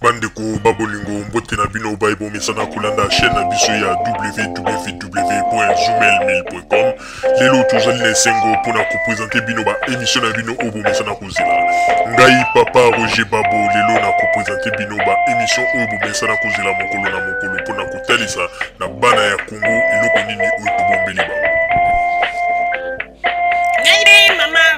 Bandeko babolingo mbote na bino baibo mesana kulanda chaîne na biso ya www.zoomel1000.com. Lelo tozali na sengo pona ko présenter bino ba émission na bino obo mesana kozela. Ngai papa Roger Babo lelo na ko présenter bino ba émission obo mesana kozela mokolo na mokolo pona ko talisa na bana ya Congo eloko nini oyo tobombeli ba.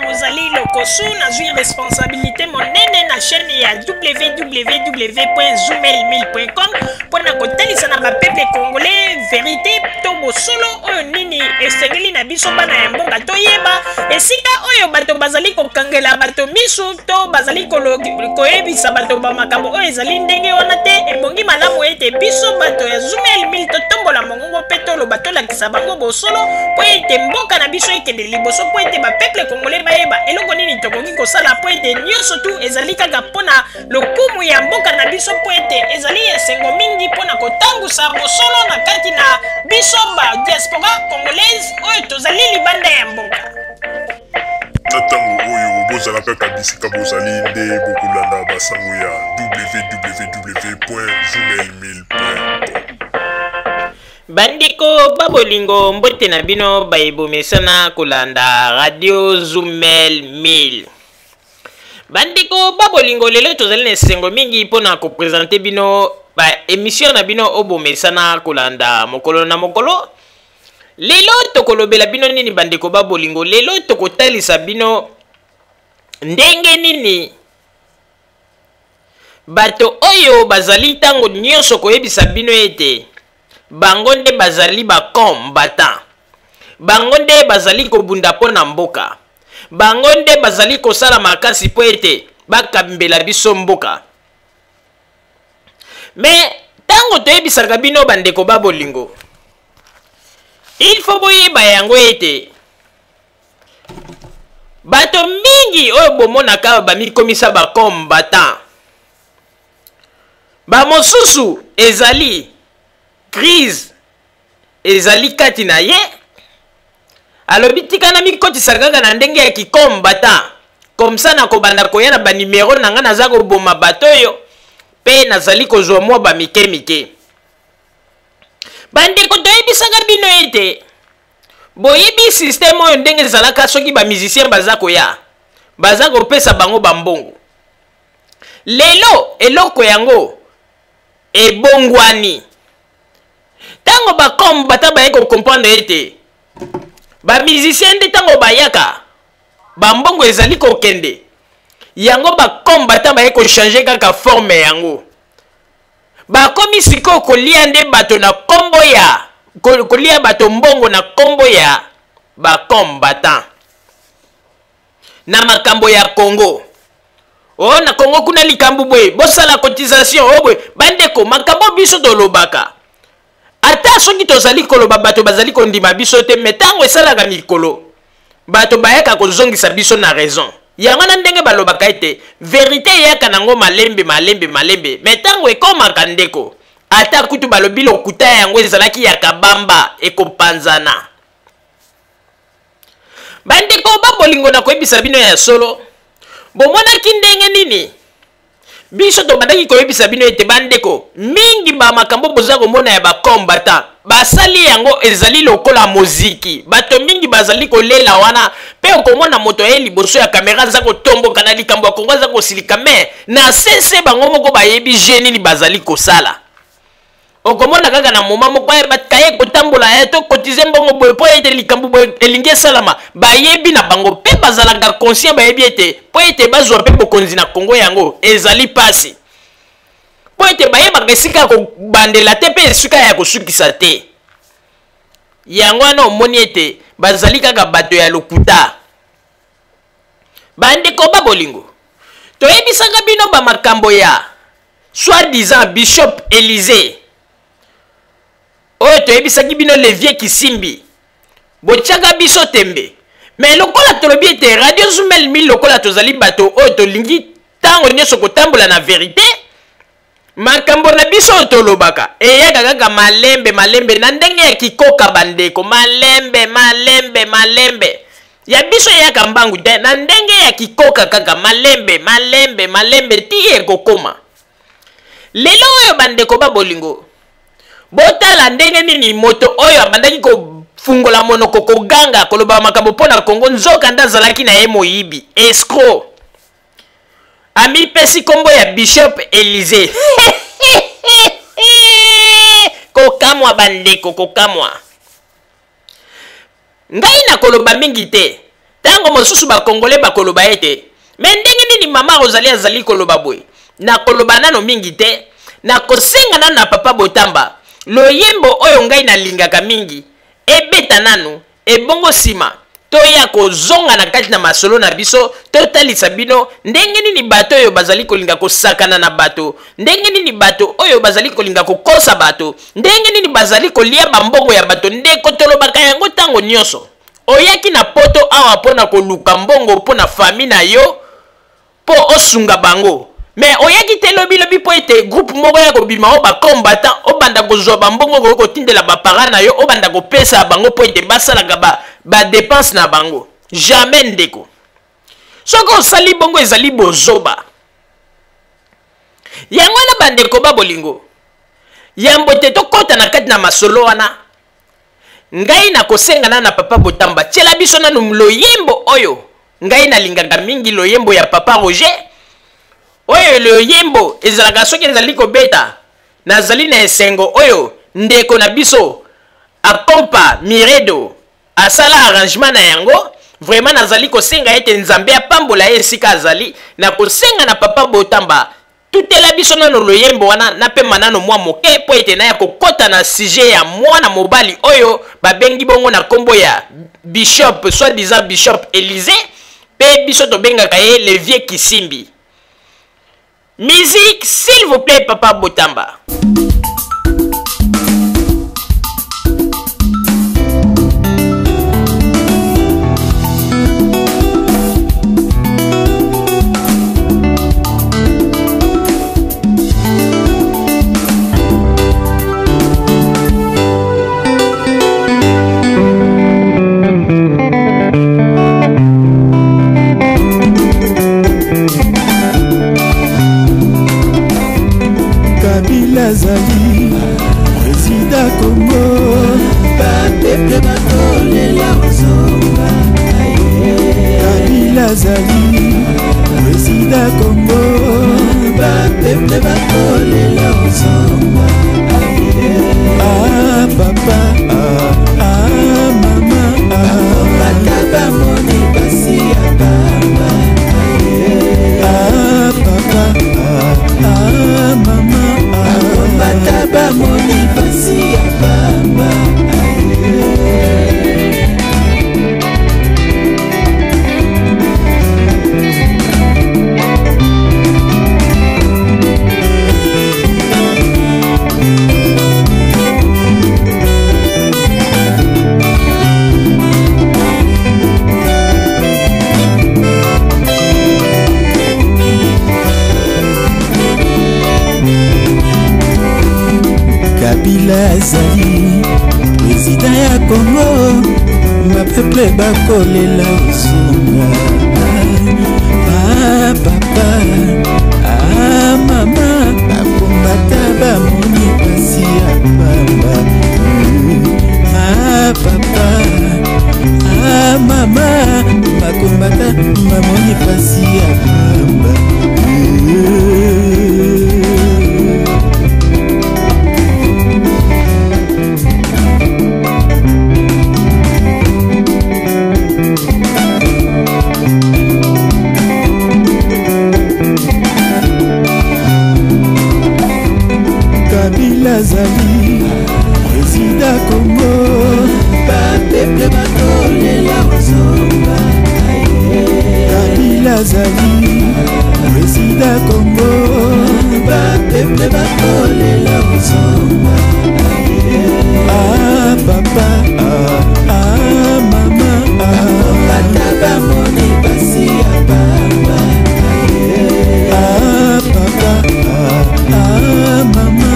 Rosalie Lokosu na zui responsabilité monene na chaîne ya www.zoomel1000.com pour na kotalisa na peuple congolais vérité to bosolo oyo nini esengeli na biso bana ya mboka toyeba esika oyo bato bazali kokangela bato misu to bazali koyebisa bato ba makambo oyo ezali ndenge wana te ebongi malamu ete biso bato ya Zoomel 1000 totombola mongongo pe toloba tolakisa bango bosolo po ete mboka na biso ekende liboso po ete ba peuple congolais bayeba eloko nini tokoki kosala po ete nyonso tu ezali kaka mpona lokumu ya mboka na biso po ete ezali esengo mingi mpona kotangusa bosolo na kati na biso ba diaspora congolaise oyo tozali libanda ya mboka. Na ntango oyo bozalaka kabisika bozali nde bokolanda basango ya www.zoomel1000.com. Bandeko babolingo mbote na bino baibomesana kolanda radio Zoomel 1000. Bandeko babolingo lelo tozali na esengo mingi mpona kopresente bino ba émission na bino obomesana kolanda mokolo na mokolo. Lelo tokolobela bino nini bandeko babolingo, lelo tokotalisa bino ndenge nini bato oyo bazali tango nyonso koyebisa bino ete bango nde bazali bakombata, bango nde bazali kobunda mpona mboka, bango nde bazali kosala makasi po ete bakambela biso mboka. Me tango toyebisaka bino bandeko babolingo, il faut boyeba yango ete bato mingi oyo bomonaka bamikomisa bakombata, bamosusu ezali crise ezali kati na ye alobi tika na mikotisa kaka na ndenge ya kikombata comme ça na kobanda koya na banimero na nga naza koboma bato oyo pe nazali kozwa mwa bamike mike. Bandeko toyebisaka bino ete boyebi systeme oyo ndenge ezalaka soki bamusicien baza koya baza kopesa bango bambongo. Lelo eloko yango ebongwani tango bakombata baye comprendre ete bamusicien nde tango bayaka bambongo ezali kokende yango bakombata baye kochange kaka forme yango bakomi sikoyo kolia nde bato na kombo ya kolia bato mbongo na kombo ya bakombata na makambo ya Congo. Oh na Congo kuna likambo boye bosala cotisation obwe bandeko makambo biso tolobaka ata soki tozali koloba bato bazali kondima biso te metango esalaka mikolo bato bayaka kozongisa biso na raison yango na ndenge balobaka ete verité yaka nango malembe malembe malembe metango ekomaka ndeko ata kutu balobi lokuta yango ezalaki ya kabamba ekopanzana. Bandeko babolingo na koyebisa bino ya solo bomonaki ndenge nini biso tobandaki koyebisa bino ete bandeko mingi ba makambo boza komona ya bakombata basali yango ezali lokola moziki bato mingi bazali kolela wana pe okomona moto ye liboso ya kamera za kotomboka na likambo ya Kongo za kosilika me na sese bango moko bayebi je nini bazali kosala. Okomona kaka na moma moko bakaye kotambola to kotize mbongo boye po ete likambo boye elingi esalama bayebi na bango pe bazalaka conscient bayebi ete po ete bazwa pe bokonzi na Congo yango ezali pasi po ete bayebaka esika kobandela te pe esika ya kosukisa te yango wana omoni ete bazali kaka bato ya lokuta. Bandeko babolingo toyebisaka bino bamakambo ya soi-disant Bishop Élysée oyo toyebisaki bino Levier Kisimbi botiaka biso tembe me lokola tolobi ete radio Zoomel 1000 lokola tozali bato oyo tolingi tango nyonso kotambola na verité makambo na biso oyo tolobaka eyaka kaka malembe malembe na ndenge ya kikoka bandeko malembe malembe malembe ya biso eyaka mbangu te na ndenge ya kikoka kaka malembe malembe malembe ti ekokoma lelo oyo bandeko ba bolingo botala ndenge nini moto oyo abandaki kofungola monoko koganga koloba makambo mpona Kongo nzoka nde azalaki na ye moyibi escroc amipesi kombo ya Bishop Elise kokamwa bandeko kokamwa ngai na koloba mingi te tango mosusu bakongole bakoloba ete me ndenge nini mama Rosalie azali koloba boye na koloba nano mingi te na kosenga nano na papa Botamba loyembo oyo ngai nalingaka mingi ebeta nanu ebongo sima toya kozonga na kati na masolo na biso totalisa bino ndenge nini bato oyo bazali kolinga kosakana na bato ndenge nini bato oyo bazali kolinga kokosa bato ndenge nini bazali kolia bambongo ya bato ndeko tolobaka yango tango nyonso oyaki na poto awa mpona koluka mbongo mpona fami na yo po osunga bango mais oyaki te lobi po ete groupe moko ya kobima o bakombata obanda kozwa bambongo kotindela bapara na yo obanda kopesa bango po ete basalaka badepense na bango jamais ndeko soki osali bongo ezali bozoba yango wana bandeko babolingo yambo te tokɔta na kati na masolo wana ngai na kosenga na papa Botamba tiela biso nanu loyembo oyo ngai nalingaka mingi loyembo ya papa Roger oyo loyembo ezalaka soki ezali kobeta nazali na esengo oyo ndeko na biso akompa Miredo asala arrangement na yango vraiment nazali kosenga ete nzambe apambola ye esika azali na kosenga na papa Botamba tutela biso nano loyembo wana napema nano mwa moke po ete na ya kokota na sujet ya mwana mobali oyo babengi bongo na kombo ya Bishop soi-disant Bishop Elise pe biso tobengaka ye le vieux Kisimbi. Musique s'il vous plaît papa Botamba. Azali président Congo bapeple bakolela ozonga Kabila azali président Congo bapeple bakolela ozonga ah papa ah mama bataba moni basi ya baba ah papa ah mama bataba moni basi ya baba Kabila azali président ya Congo bapeple bakolela ozonga ah papa ah mama bakombata bamoni pasi ya baba ah papa ah mama bakombata bamoni pasi ya baba azali président Congo bapeple bakolela ozonga Kabila azali président Congo bapeple bakolela ozonga ah papa ah mama bataba moni basi ya baba ah papa ah mama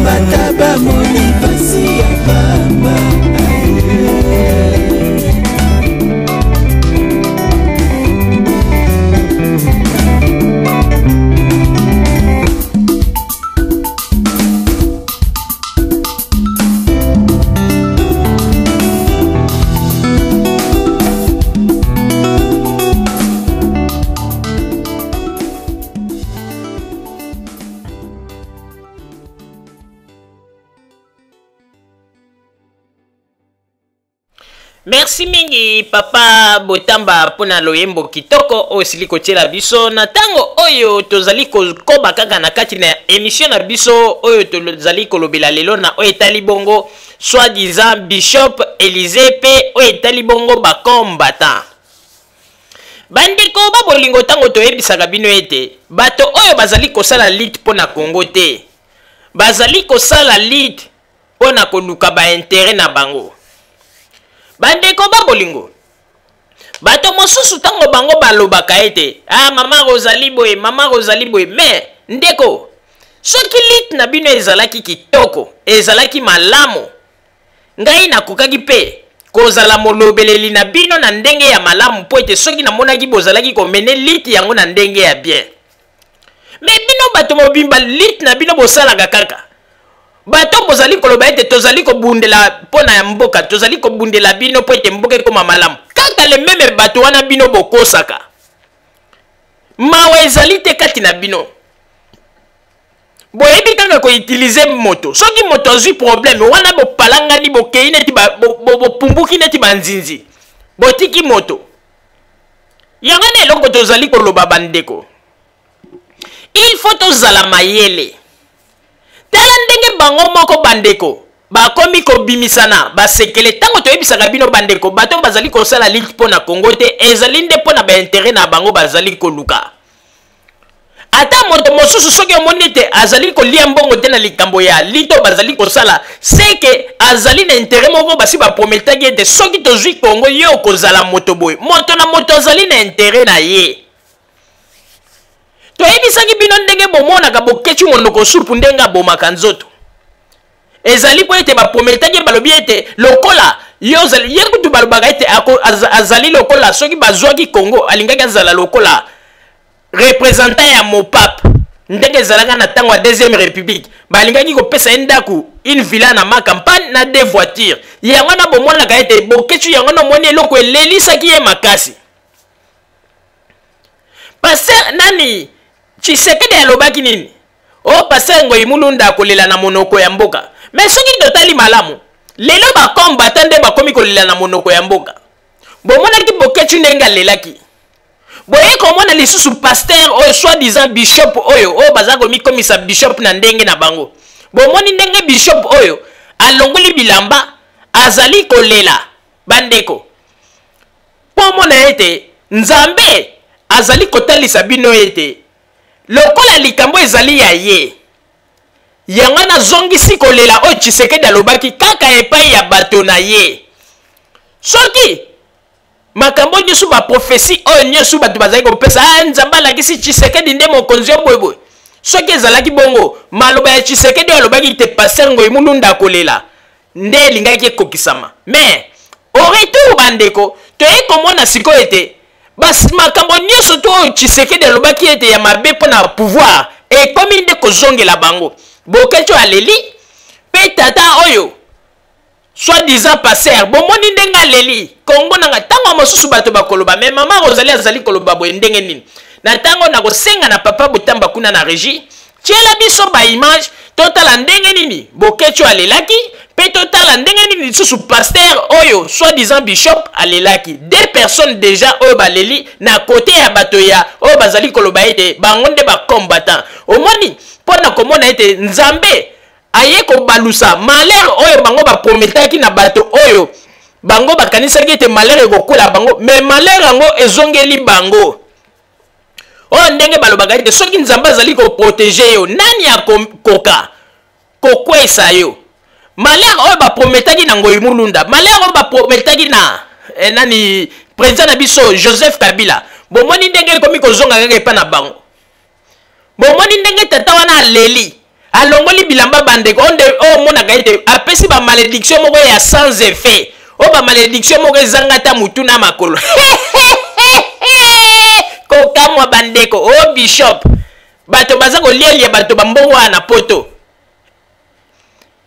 bataba moni basi ya baba Merci mingi papa Botamba pona loyembo kitoko osili kotiela biso na tango oyo tozali koba kaka na kati na émission na biso oyo tozali kolobela lelo na oyo etali bongo soi-disant Bishop Élisée pe oyo etali bongo bakombata bandeko babolingo tango toyebisaka bino ete bato oyo bazali kosala lit pona Congo te bazali kosala lit pona koluka ba intérêt na bango bandeko babolingo bato mosusu tango bango balobaka ete mama Rosalie boye mais ndeko soki lit na bino ezalaki kitoko ezalaki malamu ngai nakokaki pe kozala molobeleli na bino na ndenge ya malamu po ete soki namonaki bozalaki komene lit yango na ndenge ya bien mais bino bato mobimba lit na bino bosalaka kaka bato bozali koloba ete tozali kobundela pona ya mboka tozali kobundela bino po ete mboka ekoma malamu kaka le meme bato wana bino bokosaka mawa ezali te kati na bino boyebi kaka koutilize moto soki moto azwi problème wana bopalangani bokei neti bopumbuki neti banzinzi botiki moto yango na eloko tozali koloba bandeko il faut tozala mayele tala ndenge bango moko bandeko bakomi kobimisana basekele tango toyebisaka bino bandeko bato bazali kosala lit mpo na Congo te ezali nde mpo na baintere na bango bazali koluka ata moto mosusu soki omoni te azali kolia mbongo te na likambo ya lito bazali kosala seke azali na intere moko basi baprometaki ete soki tozwi Congo ye okozala moto boye moto na moto azali na intere na ye toyebisaki bino ndenge bomonaka bokeci monoko supu ndenge abomaka nzoto ezali po ete baprometaki balobi ete lokola ye kutu balobaka ete azali lokola soki bazwaki Congo alingaki azala lokola représentant ya mopape ndenge ezalaka na ntango ya deuxième république balingaki kopesa ye ndaku une villa na makampagne na 2 voitures yango na bomonaka ete bokeci yango na omoni eloko elelisaki ye makasi paster nani Tshisekedi alobaki nini paster Ngoyi Mulunda akolela na monoko ya mboka mais soki totali malamu lelo bakombata nde bakomi kolela na monoko ya mboka bomonaki bokeci ndenge alelaki boye komona lisusu pasteur oyo soi-disant bishop oyo baza komikomisa bishop na ndenge na bango bomoni ndenge bishop oyo alongoli bilamba azali kolela bandeko pomona ete nzambe azali kotalisa bino ete lokola likambo ezali ya ye yango nazongisi kolela oyo Tshisekedi alobaki kaka epai ya bato na ye soki makambo nyonso baprofesi oyo nyonso bato bazali kopesa nzambe alakisi Tshisekedi nde mokonzi ya boyeboye soki ezalaki bongo maloba ya Tshisekedi oyo alobaki te paster Ngoyi Mulunda akolela nde elingaki ekokisama mais au retour bandeko toye komona sikoyo ete basi makambo nyonso to oyo Tshisekedi alobaki ete ya mabe mpo na pouvoir ekomi nde kozongela bango bokeci oyo aleli mpe tata oyo soi-disant passer bomoni ndenge aleli Congo nanga ntango mosusu bato bakoloba mais mama Rosalie azali koloba boye ndenge nini na ntango nakosenga na papa Botamba kuna na régie tiela biso baimage totala ndenge nini bokeci oyo alelaki mpe totala ndenge nini lisusu pasteur oyo soi-disant bishop alelaki 2 personnes déjà oyo baleli na kote ya bato ya oyo bazali koloba ete bango nde bakombatant omoni mpo na komona ete nzambe aye kobalusa malheur oyo bango baprometaki na bato oyo bango bakanisaki ete malheur ekokwela bango mais malheur yango ezongeli bango oyo ndenge balobaka ete soki nzambe azali koprotege yo nani akoka kokwesa yo malheur oyo baprometaki na Ngoyi Mulunda malheur oyo baprometaki na nani président na biso Joseph Kabila bomoni ndenge ekomi kozonga kaka epa na bango bomoni ndenge tata wana aleli alongoli bilamba bandeko onde omonaka ete apesi bamalédiction moko ya sans effet oyo bamalédiction moko ezanga ta mutu na makolo kokamwa bandeko bishop bato baza kolialia bato bambongo wana poto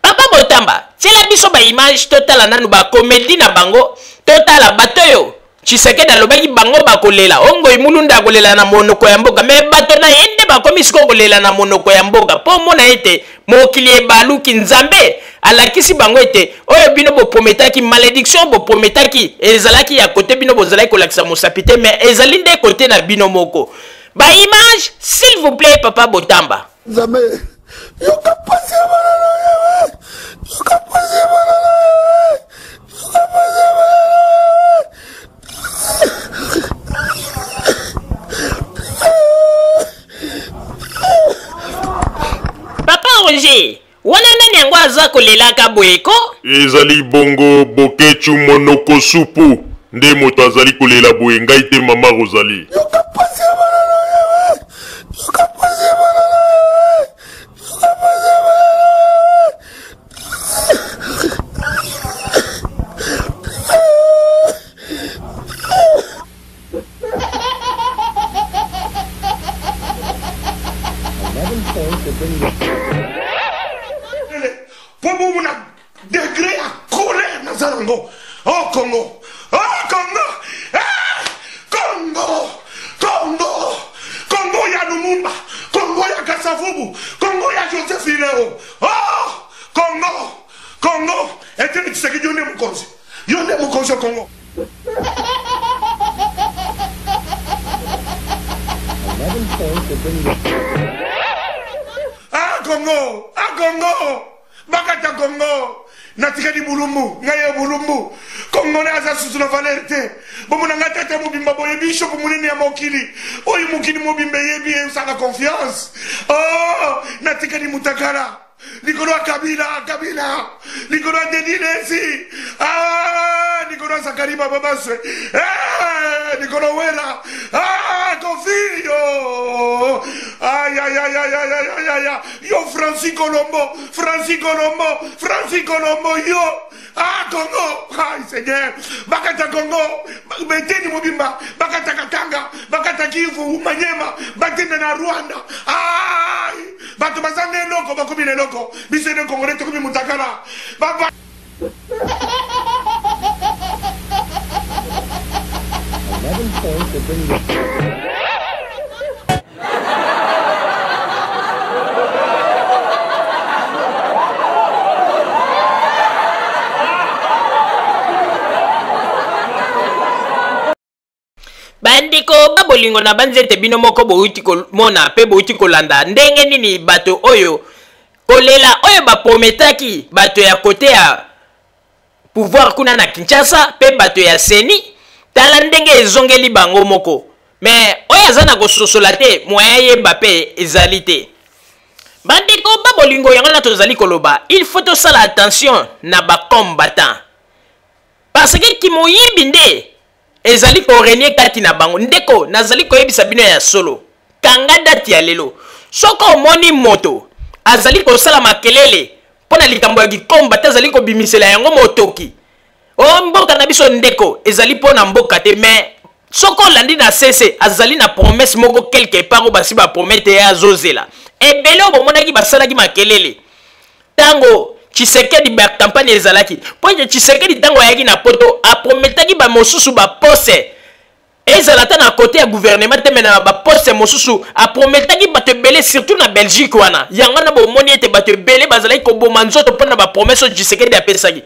papa Botamba tiela biso baimage totala nanu bakomedi na bango totala bato oyo Tshisekedi alobaki bango bakolela Ngoyi Mulunda akolela na monoko ya mboka mais bato na ye nde bakomi siko kolela na monoko ya mboka po mona ete mokili ebaluki nzambe alakisi bango ete oyo bino boprometaki malédiction boprometaki ezalaki ya kote bino bozalaki kolakisa mosapi te mais ezali nde kote na bino moko ba image s'il vous plaît papa Botamba nzambe yoka pasi banana yoka pasi banana yoka pasi Papa Roger, wana nani yango aza kolelaka boyeko? Ezali bongo bokechu monoko supu nde moto azali kolela boye ngai te mama Rosalie. yoka pasi banana yoka pasi banana yoka pasi Pour mon degré à colère dans un Congo. Oh Congo. Oh Congo. Ah Congo. Congo. Congo ya Lumumba. Congo ya Kasavubu. Congo ya Joseph Ileo. Oh Congo. Congo. Et tu sais que Yonde Mukonzi. Yonde Mukonzi au Congo. Ah Congo. Ah Congo. Bakata Congo. Natika di Bulumbu. Ngaye Bulumbu. Congo na asa susu na valerte. Bomuna ngatata mubimba boye bishop munini ya mokili. Oyi mukini mubimbe yebi usanga confiance. Oh, natika di Mutakala. Nikolo Kabila, Kabila. Nikolo Dedinesi. Ah, Nikolo Sakariba Babaswe. Ah, Nikolo Wela. Ah, Confio. Ay, ay, ay, ay, ay, ay, ay, ay. Yo, Francisco Colombo. Francisco Colombo. Francisco Colombo, yo. Ah, Congo. Ay, Seigneur. Bakata Congo. Beteni Mubimba. Bakata Katanga. Bakata Kivu. Manyema. Batenda na Rwanda. Ay. Batu bazange loko. Bakubile loko. Bisene Congolais tokomi Mutakala. Baba. Bandiko babolingo na banzete bino moko bouti mona pe bouti kolanda ndenge nini bato oyo kolela oyo baprometaki bato ya kote ya pouvoir kuna na Kinshasa pe bato ya seni tala ndenge ezongeli bango moko mais oyo aza na kososola te moyen yeba pe ezali te bandiko babolingo yango na tozali koloba il faut tosala attention na bacombattant parce que kimoyibi nde ezali korenie kati na bango ndeko nazali koyebisa bino ya solo kanga dati ya lelo soko omoni moto azali kosala makelele pona likambo ya kikomba te azali kobimisela yango motoki o mboka na biso ndeko ezali pona mboka te mais soko olandi na sese azali na promesse moko quelque part o basi bapromete ya azozela ebele obomonaki basalaki makelele tango Tshisekedi ba campagne ezalaki po ete Tshisekedi tango ayaki na poto aprometaki ba mosusu ba poste ezalata na côté ya gouvernement te mena ba poste mosusu aprometaki bato ebele surtout na Belgique wana yango na bomoni ete bato ebele bazalaki koboma nzoto mpona ba promesse Tshisekedi apesaki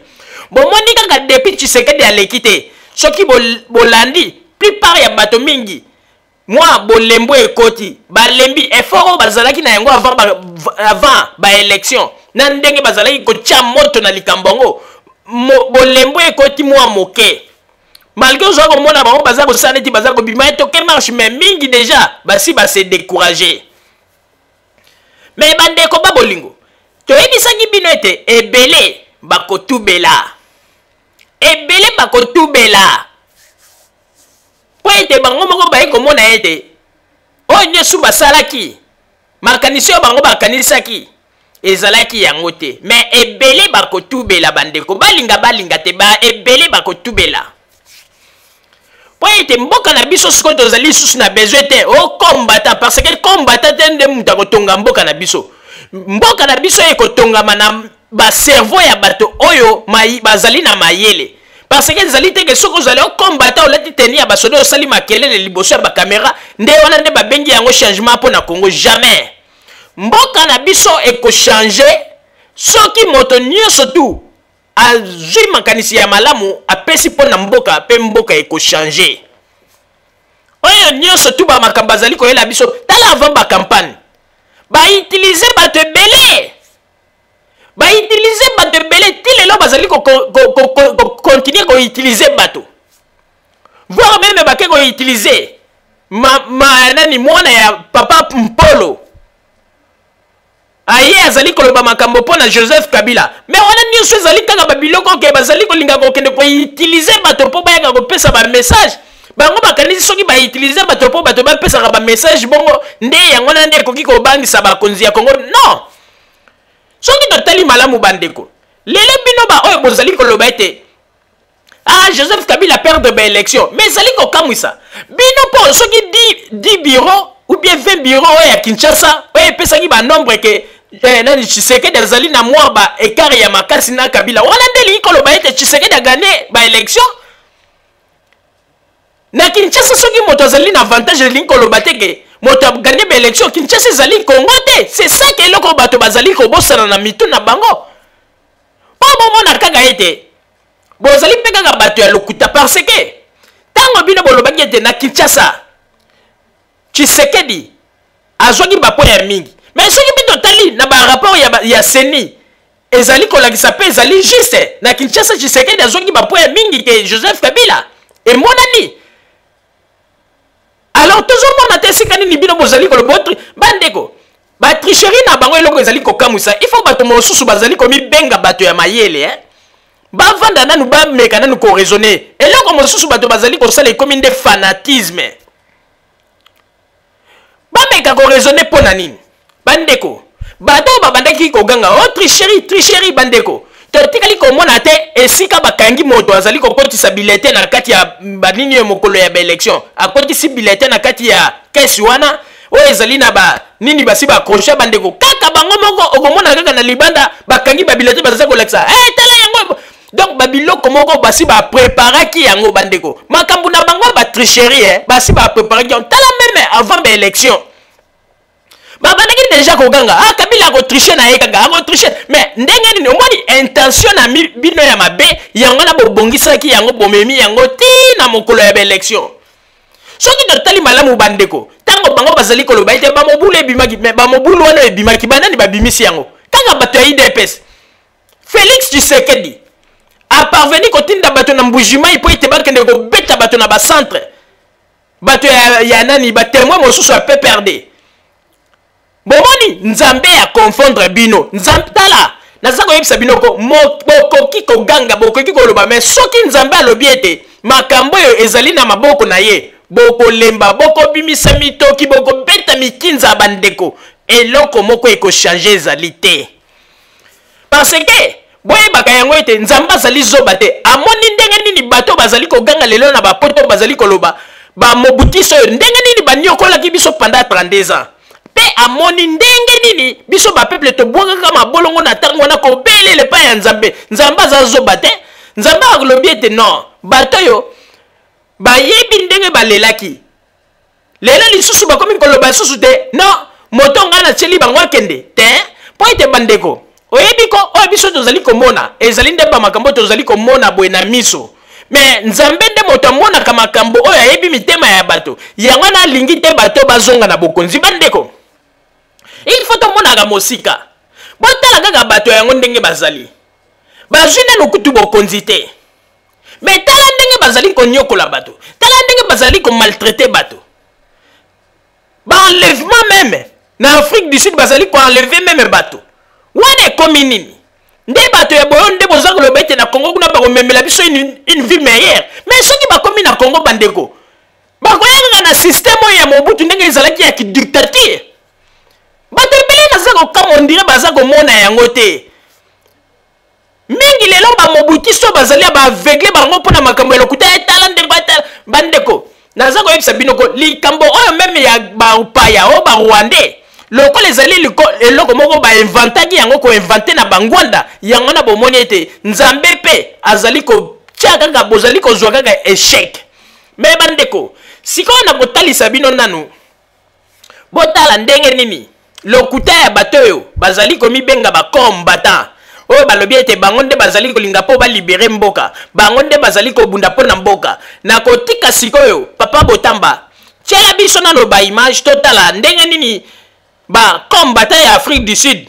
bomoni kaka depuis Tshisekedi aleki te soki bolandi plupart ya bato mingi moi bolembo ekoti balembi effort bazalaki na yango avant ba élection na ndenge bazalaki kotia moto na likambo bolembo ekoti mwa moke malgré ozwa komona bango baza kosala neti baza kobima etoke marche mais mingi déjà basi base découragé mais bandeko babolingo toyebisaki bino ete ebele bakotubela po ete bango moko baye komona ete oyo nyonso basalaki makanisi oyo bango bakanisaki ezalaki yango te mais ebele bakotubela bandeko balinga te ba ebele bakotubela po ete mboka na biso sikoyo tozali lisusu na besoin te okombata parce que kombata te nde mutu akotonga mboka na biso ekotongama na baservo ya bato oyo bazali na mayele parce que ezali te ke soki ozali okombata olati teni ya basoda osali makelele liboso ya bakamera nde wana nde babengi yango changement mpo na Congo. Jamais mboka na biso ekochange soki moto nyonso tu azwi makanisi ya malamu apesi mpo na mboka mpe mboka ekochange. Oyo nyonso tu bamakambo azali koyela biso tala avant bakampagne bautilize bato ebele ti lelo bazali continue koutilize bato voire même bake koutilize nani mwana ya papa Mpolo aye azali koloba makambo mpo na Joseph Kabila mais wana nyonso ezali kaka babiloko ke bazali kolinga kokende koutilize bato mpo bayaka kopesa bamessage bango bakanisi soki bautilize bato mpo bato bapesaka bamessage bongo nde yango na nde ekoki kobangisa bakonzi ya Congo. Non, soki totali malamu bandeko lelo bino oyo bozali koloba ete Joseph Kabila perdre baélection mais ezali kokamwisa bino mpo soki 10 bureau ou bien 20 bureau oyo ya Kinshasa oyo epesaki banombre ke nani Tshisekedi azali na mwa ba ekare ya makasi na Kabila wana nde elingi koloba ete Tshisekedi agane baélection na Kinshasa. Soki moto azali na avantage elingi koloba te ke moto agane baélection Kinshasa ezali Congo te. C'est ça ke eloko bato bazali kobosana na mitu na bango po bomona kaka ete bozali mpe kaka bato ya lokuta parce que ntango bino bolobaki ete na Kinshasa Tshisekedi azwaki bapo ya mingi mais soki bino tali na barapport ya Seni ezali kolakisa mpe ezali juste na Kinshasa Tshisekedi azwaki bapo ya mingi ke Joseph Kabila emonani. Alors toujours mona te esika nini bino bozali koloba bandeko batricherie na bango eloko ezali kokamwisa il faut bato mosusu bazali komibenga bato ya mayele bavanda nanu bameka nanu koraisonne eloko mosusu bato bazali kosala ekomi nde fanatisme bameka koraisonne mpo na nini bandeko bato babandaki koganga tricherie bandeko totikali komona te esika bakangi moto azali kokotisa bulletin na kati ya banini ya mokolo ya baélection akotisi bulletin na kati ya kesi wana oyo ezali na banini basi bakrochet bandeko kaka bango moko okomona kaka na libanda bakangi babulletin baza kolakisa tala yango. Donc babiloko moko basi bapreparaki yango bandeko makambo na bango batricherie basi bapreparaki yango tala meme avant baélection babandaki déjà koganga Kabila akotriche na ye kaka akotriche mais ndenge nini omoni intention na bino ya mabe yango na bobongisaki yango bomemi yango ti na mokolo ya baélection. Soki totali malamu bandeko ntango bango bazali koloba ete bamobulu ebimaki mais bamobulu wana ebimaki banani babimisi yango kaka bato ya IDPS. Félix Tshisekedi aparveni kotinda bato na mbujimai po ete bakende kobeta bato na bacentre bato ya nani batémoin mosusu ya PPRD bomoni nzambe ya confondre bino nzambe tala naza koyebisa bino ko bokoki koganga bokoki koloba mais soki nzambe alobi ete makambo oyo ezali na maboko na ye bokolemba bokobimisa mitoki bokobeta mikinza ya bandeko eloko moko ekochange ezali te parce que boyebaka yango ete nzambe azali zoba te amoni ndenge nini bato bazali koganga lelo na bapoto bazali koloba bamobutiso oyo ndenge nini baniokolaki biso pendant 32 ans pe amoni ndenge nini biso bapeuple tobwakaka mabolongo na ntango wana kobelele pa ya nzambe nzambe aza zoba te nzambe alobi ete non bato oyo bayebi ndenge balelaki lelo lisusu bakomi koloba lisusu te non moto nga na tieli bango akende te po ete bandeko oyebi ko oyo biso tozali komona ezali nde bamakambo tozali komona boye na miso mais nzambe nde moto amonaka makambo oyo ayebi mitema ya bato yango na alingi te bato bazonga na bokonzi bandeko il faut tomonaka mosika botala kaka bato yango ndenge bazali bazwi nanu kutu bokonzi te mais tala ndenge bazali konyokola bato tala ndenge bazali komaltraite bato baenlèvement même na Afrique du Sud bazali koenlever même bato wana ekomi nini nde bato ya boyo nde boza koloba ete na Congo kuna bakomemela biso une vie meilleure mais soki bakomi na Congo bandeko bakoyaka na système oyo ya Mobutu ndenge ezalaki ya kidictature bato ebele naza kokama ondire baza komona yango te mingi lelo bamobutiso bazali ya baaveugle bango mpona makambo ya lokuta etala ndeko etala bandeko naza koyebisa bino ko likambo oyo meme ya bapaya oyo barwandais lokola ezali eloko moko bainventaki yango koinvente na bangwanda yango na bomoni ete nzambe mpe azali tia kaka bozali kozwa kaka échec. Mais bandeko, sikoyo na kotalisa bino nanu botala ndenge nini lokuta ya bato oyo bazali komibenga bakombata oyo balobi ete bango nde bazali kolinga mpo balibere mboka, bango nde bazali kobunda mpo na mboka. Na kotika sikoyo papa Botamba tiela biso nano baimage totala ndenge nini bakombata ya Afrique du Sud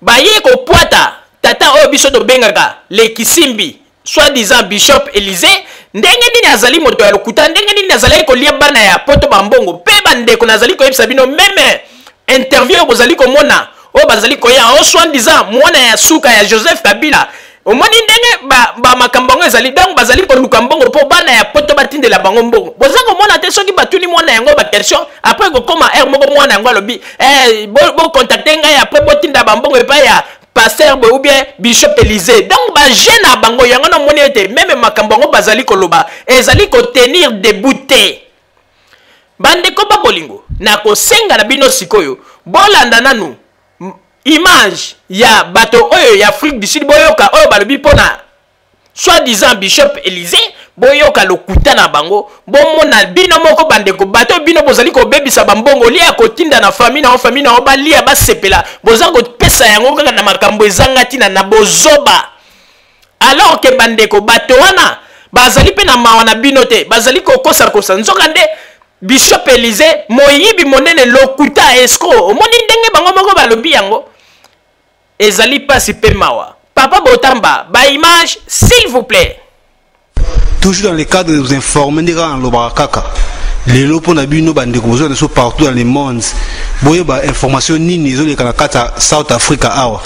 baye kopwata tata oyo biso tobengaka le Kisimbi soi-disant Bishop Élysée. Ndenge nini azali moto ya lokuta, ndenge nini azali kolia bana ya poto bambongo pe bandeko nazali koyebisa bino meme interview bozali komona o bazali koya o soi-disant mwana ya suka ya Joseph Kabila omoni ndenge ba makambo ngo ezali donc bazali koluka mbongo po bana ya poto batindela bango mbongo. Boza komona te soki batuni mwana yango ba question après ko koma moko mwana yango alobi bo contacter ngai après botinda bambongo epa ya pasteur ou bien Bishop Élysée. Donc ba jeune à bango yango na moni ete même makambo ngo bazali koloba ezali ko tenir debout te. Bande ko ba bolingo na ko senga na bino sikoyo bolanda nanu image ya bato oyo ya Afrique du Sud boyoka oyo balobi pona soi-disant Bishop Élysée boyoka lokuta na bango bomona bino moko bandeko bato bino bozali ko bebisa bambongo lia kotinda na famille na obalia basepela boza ko pesa yango kaka na makambo ezangati na bozoba. Alors que bandeko bato wana bazali pe na mawana bino te bazali ko kosa nzoka nde Bishop Élysée moyibi monene lokuta escroc omoni ndenge bango moko balobi yango ezali pasi pe mawa. Papa Botamba ba image s'il vous plaît. Toujours dans le cadre de vous informer dans le Barakaka. Les lopes on a vu nos bandes de sont partout dans le monde. Boye ba information ni nizo les Kanakata South Africa awa.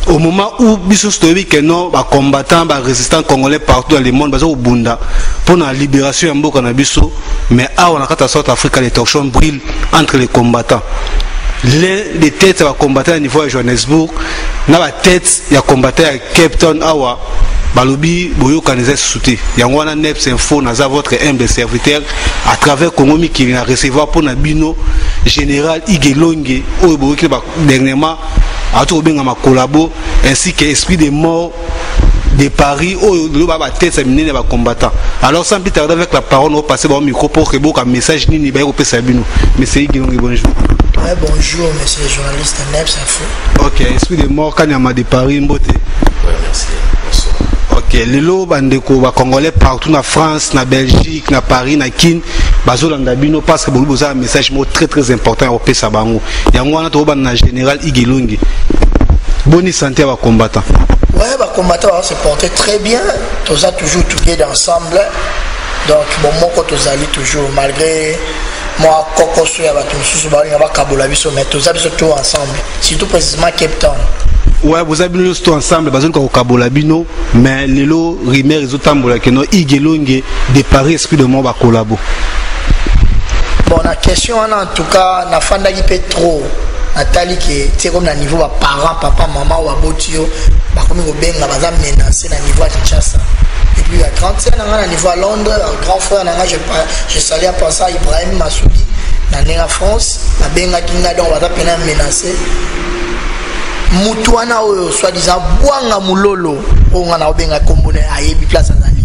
Au moment où biso story que non ba combattants ba résistants congolais partout dans le monde bazo bunda pour la libération mboka na biso mais awa na kata South Africa les tensions brûlent entre les combattants. L'un des têtes va combattre à niveau de Johannesburg, na la tête ya combattre à Cape Town awa balobi boyo kanisa souté. Yangwana Neps info na votre humble serviteur à travers Congo qui vient recevoir pour na bino général Igelonge oyo boyo ki ba dernièrement a tout benga ma collabo ainsi que esprit de mort de Paris oyo de ba tête sa minene ba combattant. Alors sans plus tarder avec la parole on va passer au micro pour que boka message nini ba ko pesa bino. Monsieur Igelonge bonjour. Ouais, bonjour, monsieur le journaliste Neps Info. Ok, esprit de mort, Kanyama de Paris, Mbote. Ouais, merci. Bonsoir. Ok, les lots, bandeko, congolais partout, na France, na Belgique, na Paris, na Kin, bazolanda bino, parce que vous avez un message très très important au Pesa Bango. Yangwana to ban na général Igelonge. Bonne santé à combattant. Ouais, les combattants vont se porter très bien. Tous a toujours together ensemble. Donc, bon, moi, quand tous allez toujours, malgré. Moi, Coco Soya, mais tous habitons tout ensemble, surtout précisément Cape Town. Ouais, vous avez tout ensemble, parce que Kabolabino, mais les lots, Rimer, les autres tambours, que nous, Igelonge, de Paris, esprit de mort, collabo. Bon, la question, en tout cas, n'a pas d'y trop. Nathalie, qui est comme le niveau de parents, papa, maman, ou abotio, comme au Ben, la base menacée, le niveau de Kinshasa. Et puis, à 30 ans, à niveau à Londres, un grand frère, je salue à penser à Ibrahim Massoudi, dans la France, la Benga Kinga, on va peine menacé. Moutouana, soi-disant, Boanga Moulolo, on a Benga Kombone, à Yebi Place Azali,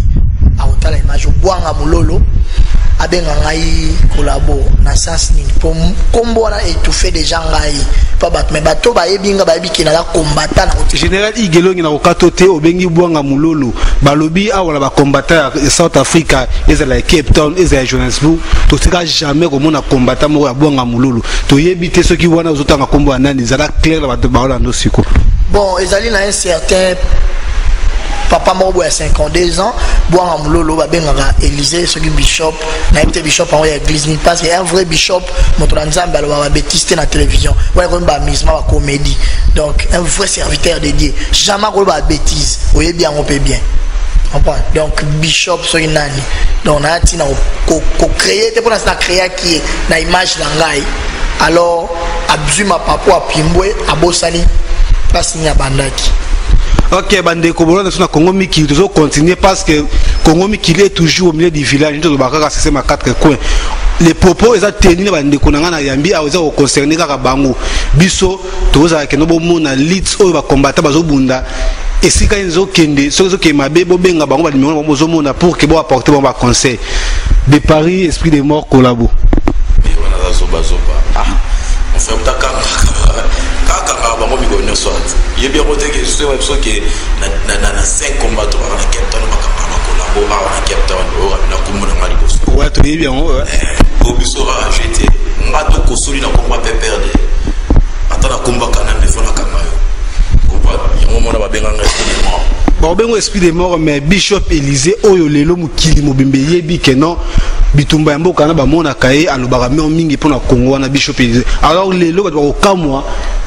à Otala Image, Boanga Moulolo. Abenga ngai collabo na sens ni pour combo na étouffer des gens ngai pas bat mais bato ba yebinga ba biki na la combattant général Igelonge na okatote obengi bwanga mulolo balobi awala ba combattant ya South Africa ezala Cape Town ezala Johannesburg to sika jamais comme on a combattant mo ya bwanga mulolo to yebite ceux qui wana ozotanga kombo anani zala clair la bato ba ndo siko bon ezali na un certain papa moko ya 52 ans boanga mulolo babengaka Élysée soki bishop na yebite bishop en église ni parce que un vrai bishop moto na nzambe aloba bêtise na télévision ouais comme ba misma ba comédie donc un vrai serviteur de Dieu jamais ko ba bêtise oyebi yango pe bien donc bishop soki nani donc na tina ko créer te pona na créer qui na image na ngai alors abzuma papo apimbwe abosani place ni abandaki. Ok, bande Kobolon sur Congo Miki, toujours continuer parce que Congo Miki est toujours au milieu du village, de Bakara, c'est ma 4 coins. Les propos, ils ont tenu bande Konanga Yambi, à aux concernés Karabango, Bisso, tous avec nos bons leads, ou va combattre Bazobunda, esika nzokende soki ke mabe bobenga bango ba numéro bozomona pour que bo apporter bon ba conseil de Paris esprit des morts collabo on a zoba on fait ta kaka bango mi connait soit il est bien côté que c'est même ça que na 5 combats to na Cape Town ba collabo na Cape Town na kumuna mali ko ouais tu es bien ouais obiso va jeter ngato ko soli na combat pe perdre atana combat kana me fona kamayo Bengo esprit des morts mais Bishop Élysée oyo lelo mukili mobimbe yebi ke non bitumba ya mboka na ba mona kaye alobaka me mingi pona Congo na Bishop Élysée alors lelo ba ko kamwa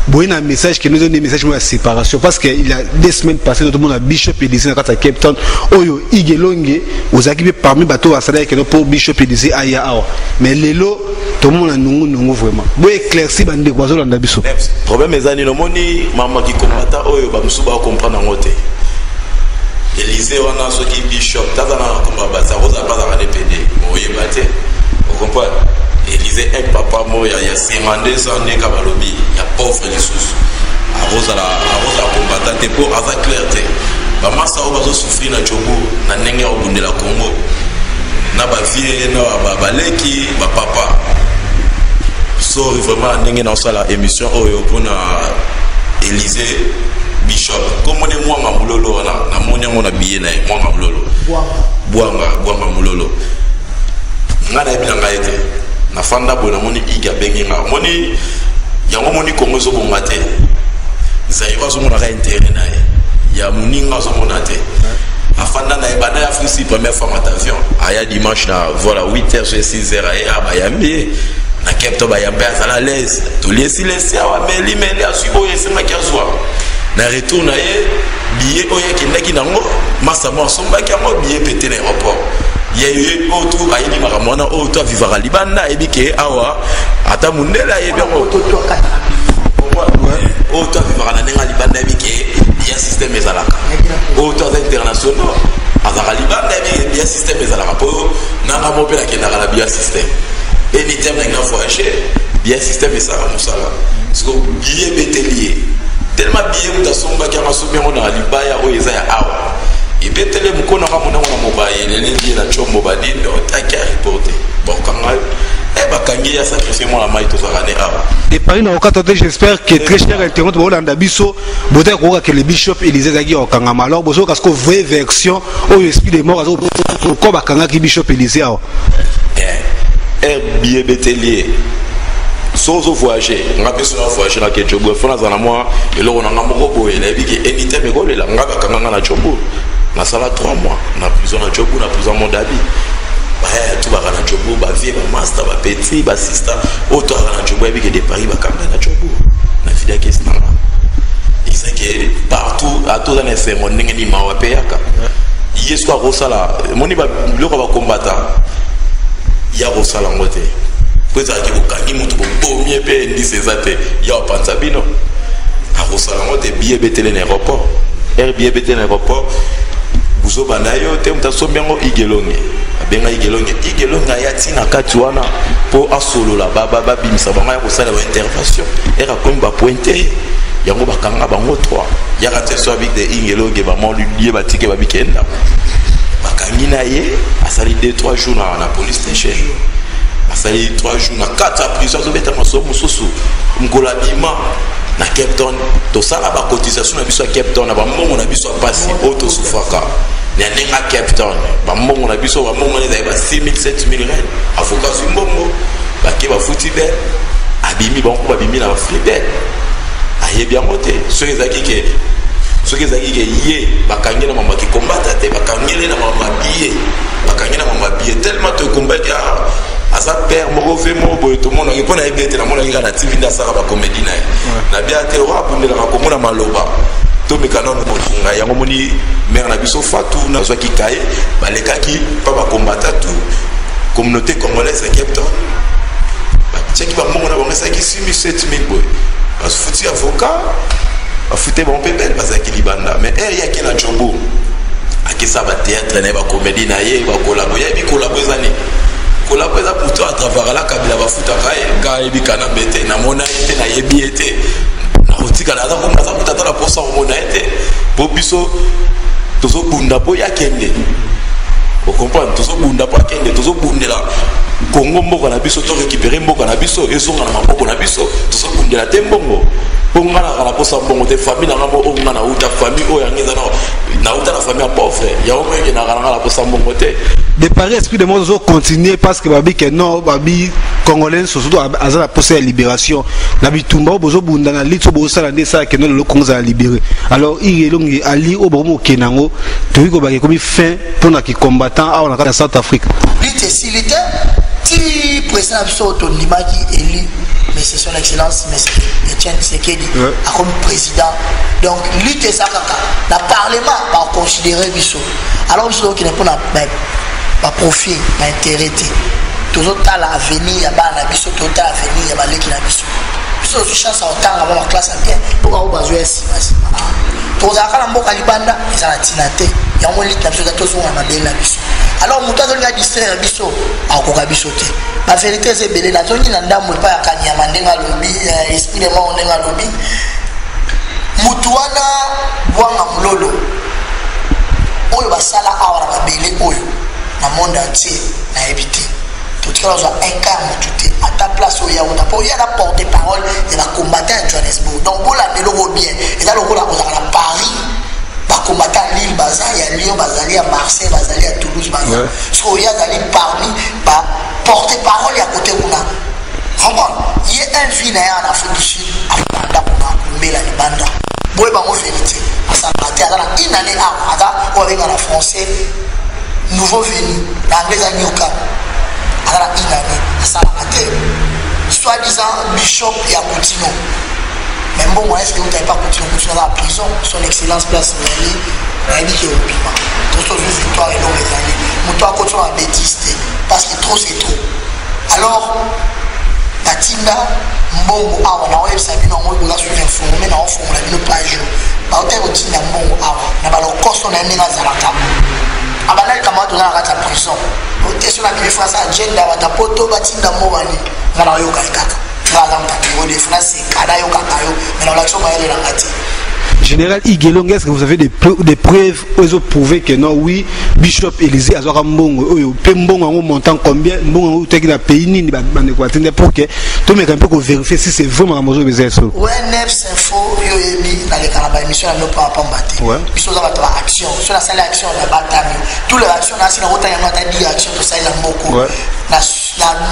boye na message que nous donne des messages de séparation parce que il y a 2 semaines passées notre monde a Bishop Élysée na kata Cape Town oyo igelonge ozaki parmi bateau à salaire que no pour Bishop Élysée aya awa mais lelo tout le monde a nungu vraiment boye éclairci bande ko azolanda biso problème ezani no moni mama ki komata oyo ba musuba comprendre ngote Élysée wana soki Bishop tata na komba baza roza baza ka dépendre moye baté vous comprenez Élysée un papa moya ya 52 ans ne ka balobi ya pauvre les sous roza combattant te pour asa clarté ba masa o bazo souffrir na Djogo na ndenge ya obundela Congo na ba vie na ba leki ba papa so vraiment ndenge na sala émission oyo pona Élysée Bishop comme on est moi mulolo na monya ngona biye na moi mulolo buanga mulolo ngana ebinanga ete na fanda bona moni iga benginga moni yango moni Congo zo bongate zaïwa zo mona ka intérêt na ya muninga zo mona te afanda na ebana ya Afrique première fois en avion aya dimanche na voilà 8h sur 6h aya bayambi na Cape Town bayambi à l'aise to liesi awa meli asubo yesenga kiazwa na retour na ye billet oya kendaki nango masa mo sombaki yango billet pété l'aéroport ye otu ayini makamona otu avivaka libanda ebike awa ata mundela ye bien otu avivaka na nenga libanda ebike bien système ezalaka otu aza international azaka libanda ebike bien système ezalaka po nanga mo pe na kendaka na bien système anytime na voyager bien système ezalaka mosala parce que billet bételier tellement bien muta somba ki amasobi ngo na libaya oyo eza ya awa ebetele mukona ka mona na mobile lelendi na chombo badinde otaka reporter bon kanga bakangi ya sacrifier moi la mai to zakane awa et Paris na okata j'espère que très cher internet bolanda biso bote ko que le Bishop Élysée zaki okanga alors bozo parce que vraie version oyo esprit des morts azo ko bakanga ki Bishop Élysée awa billet betelier sozo voyager ngape so voyager na ke Djogo fona za na moi eloko na ngamoko boye na biki anytime ko lela ngaka kanga na Djogo na sala 3 mois na prison na Djogo na prison Mondabi ba tout ba na Djogo ba vie ba master ba petit ba sister auto na Djogo biki de Paris ba kanga na Djogo na fida ke stanga isake partout à tout dans les fermes ndenge ni mawa pe yaka yesu ko sala moni ba loko ba combattant ya ko sala ngote kweza ki bukangi mutu bomie pe ndise zate ya panza bino akosala ngote billet betele na aéroport billet betele na aéroport buzo banayo te mutasombi ngo igelonge abenga igelonge ya tina kati wana po asolola baba bimisa banga ya kosala ba intervention akomi ba pointer yango bakanga bango 3 ya kateso avec de igelonge ba mo lié batike babikenda bakangi na ye asali 2-3 jours na police station asali 3 jours na 4 à prison zo beta masomo soso ngola bima na Cape Town to sala ba cotisation na biso à Cape Town na ba mbongo na biso pasi auto sufaka na nenga Cape Town ba mbongo na biso ba mbongo na ba 6,000-7,000 rand avocat su mbongo ba ke ba futi be abimi ba ko ba bimi na fribe aye bien moté ce que zaki ke ye bakangi na mama ki combattre te bakangi na mama billet bakangi na mama billet tellement te combattre asa père moko ve mo boy to mona ko na ebete na mona ngana TV nda saka ba comédie na bia te wa bundela ka komona maloba to mikana no bonga yango moni mère na biso fatu na zwaki kai balekaki pa ba combattre tout communauté congolaise à Cape Town ba cheki ba mongo na bango saki 6,000-7,000 boy parce futi avocat afute bon pebel bazaki libanda mais ya ki na Djogo akisa ba théâtre na ba comédie na ye ba collabo ya bi collabozani collabora pour toi à travers la kabila ba futa kai bi kana bete na mona ete na yebi ete na otika na za ko na za kutata la posa mona ete po biso tozo bunda po ya kende. Vous comprenez? Tozo bunda po kende, tozo bundela Congo moko na biso to récupérer moko na biso ezonga na maboko na biso tozo bundela te mbongo. Ponga na kala posa mbongo te famille na ngamo onga na uta famille o ya ngeza na uta la famille pauvre. Ya o meke na kala posa mbongo te. De Paris, esprit de monde doit continuer parce que babi que non, babi congolais surtout à la poste de libération. Nabi tumba bozo bunda na litso bozo sala ndesa que non le Congo a libéré. Alors il est long ali au bomo kenango, tu ko ba comme fin pour na qui combattant à la South Afrique. L'ité ti président Soto Ndimaki élu mais c'est son excellence mais c'est Etienne Tshisekedi comme président. Donc l'ité ça na parlement va considérer biso. Alors biso qui n'est pas na profit na intérêt toujours ta l'avenir ya ba na biso tota avenir ya ba leki na biso biso tu chance à autant avoir la classe bien pour avoir besoin si pour ça quand mboka libanda ça la tinate ya mo leki na biso to zo na bela biso alors muto zo nga distraire biso akoka biso te la vérité c'est belé na zongi na ndambo pa ya kanya mandenga lobi esprit de mort ndenga lobi mutu wana bwanga mulolo oyo basala awa na belé oyo na monde entier na éviter tout cas on a un cas mututé à ta place où il y a on a pas il y a la porte-parole de la combattant à Johannesburg donc on la délo bien et là on a Paris ba combattant Lille Baza il y a Lyon Bazali à Marseille Bazali à Toulouse Baza so il y a d'aller parmi ba porte-parole à côté on a vraiment il y a un ville en Afrique du Sud à Banda on a combé la banda boy ba mo vérité ça va te alors une année à on avec en français nouveau venu l'anglais à Nyoka alors une année ça va te soi-disant bishop et à Coutinho mais bon moi est-ce que vous n'avez pas Coutinho dans la prison son excellence place il a dit qu'il est au piment tout ce que victoire et l'homme est allé mon toi Coutinho a bêtise parce que trop c'est trop alors Batinda mbongo awa na oyo sabi na ngoyi la suite informé na ofo la bino page ba hotel otinda mbongo awa na ba lokoso na ndinga zalaka abana kama to na kata prison hotel so na bi France agenda wata poto batinda mbobani ngana yo kaikaka ngala mpati o de France kada yo kakayo na la so ba ele na ngati. Général Igelong, est-ce que vous avez des preuves où ils prouvé que non, oui, Bishop Élysée a un bon montant combien, bon, il a payé pour que tout le monde puisse vérifier si c'est vraiment un besoin de ça. Ouais, Neps Info, dans les canaux d'émission, nous ne pouvons pas battre. Ils sont dans l'action, sur la salle d'action, on a battu. Toutes les actions, c'est la route à y a action, tout ça, il y a beaucoup. La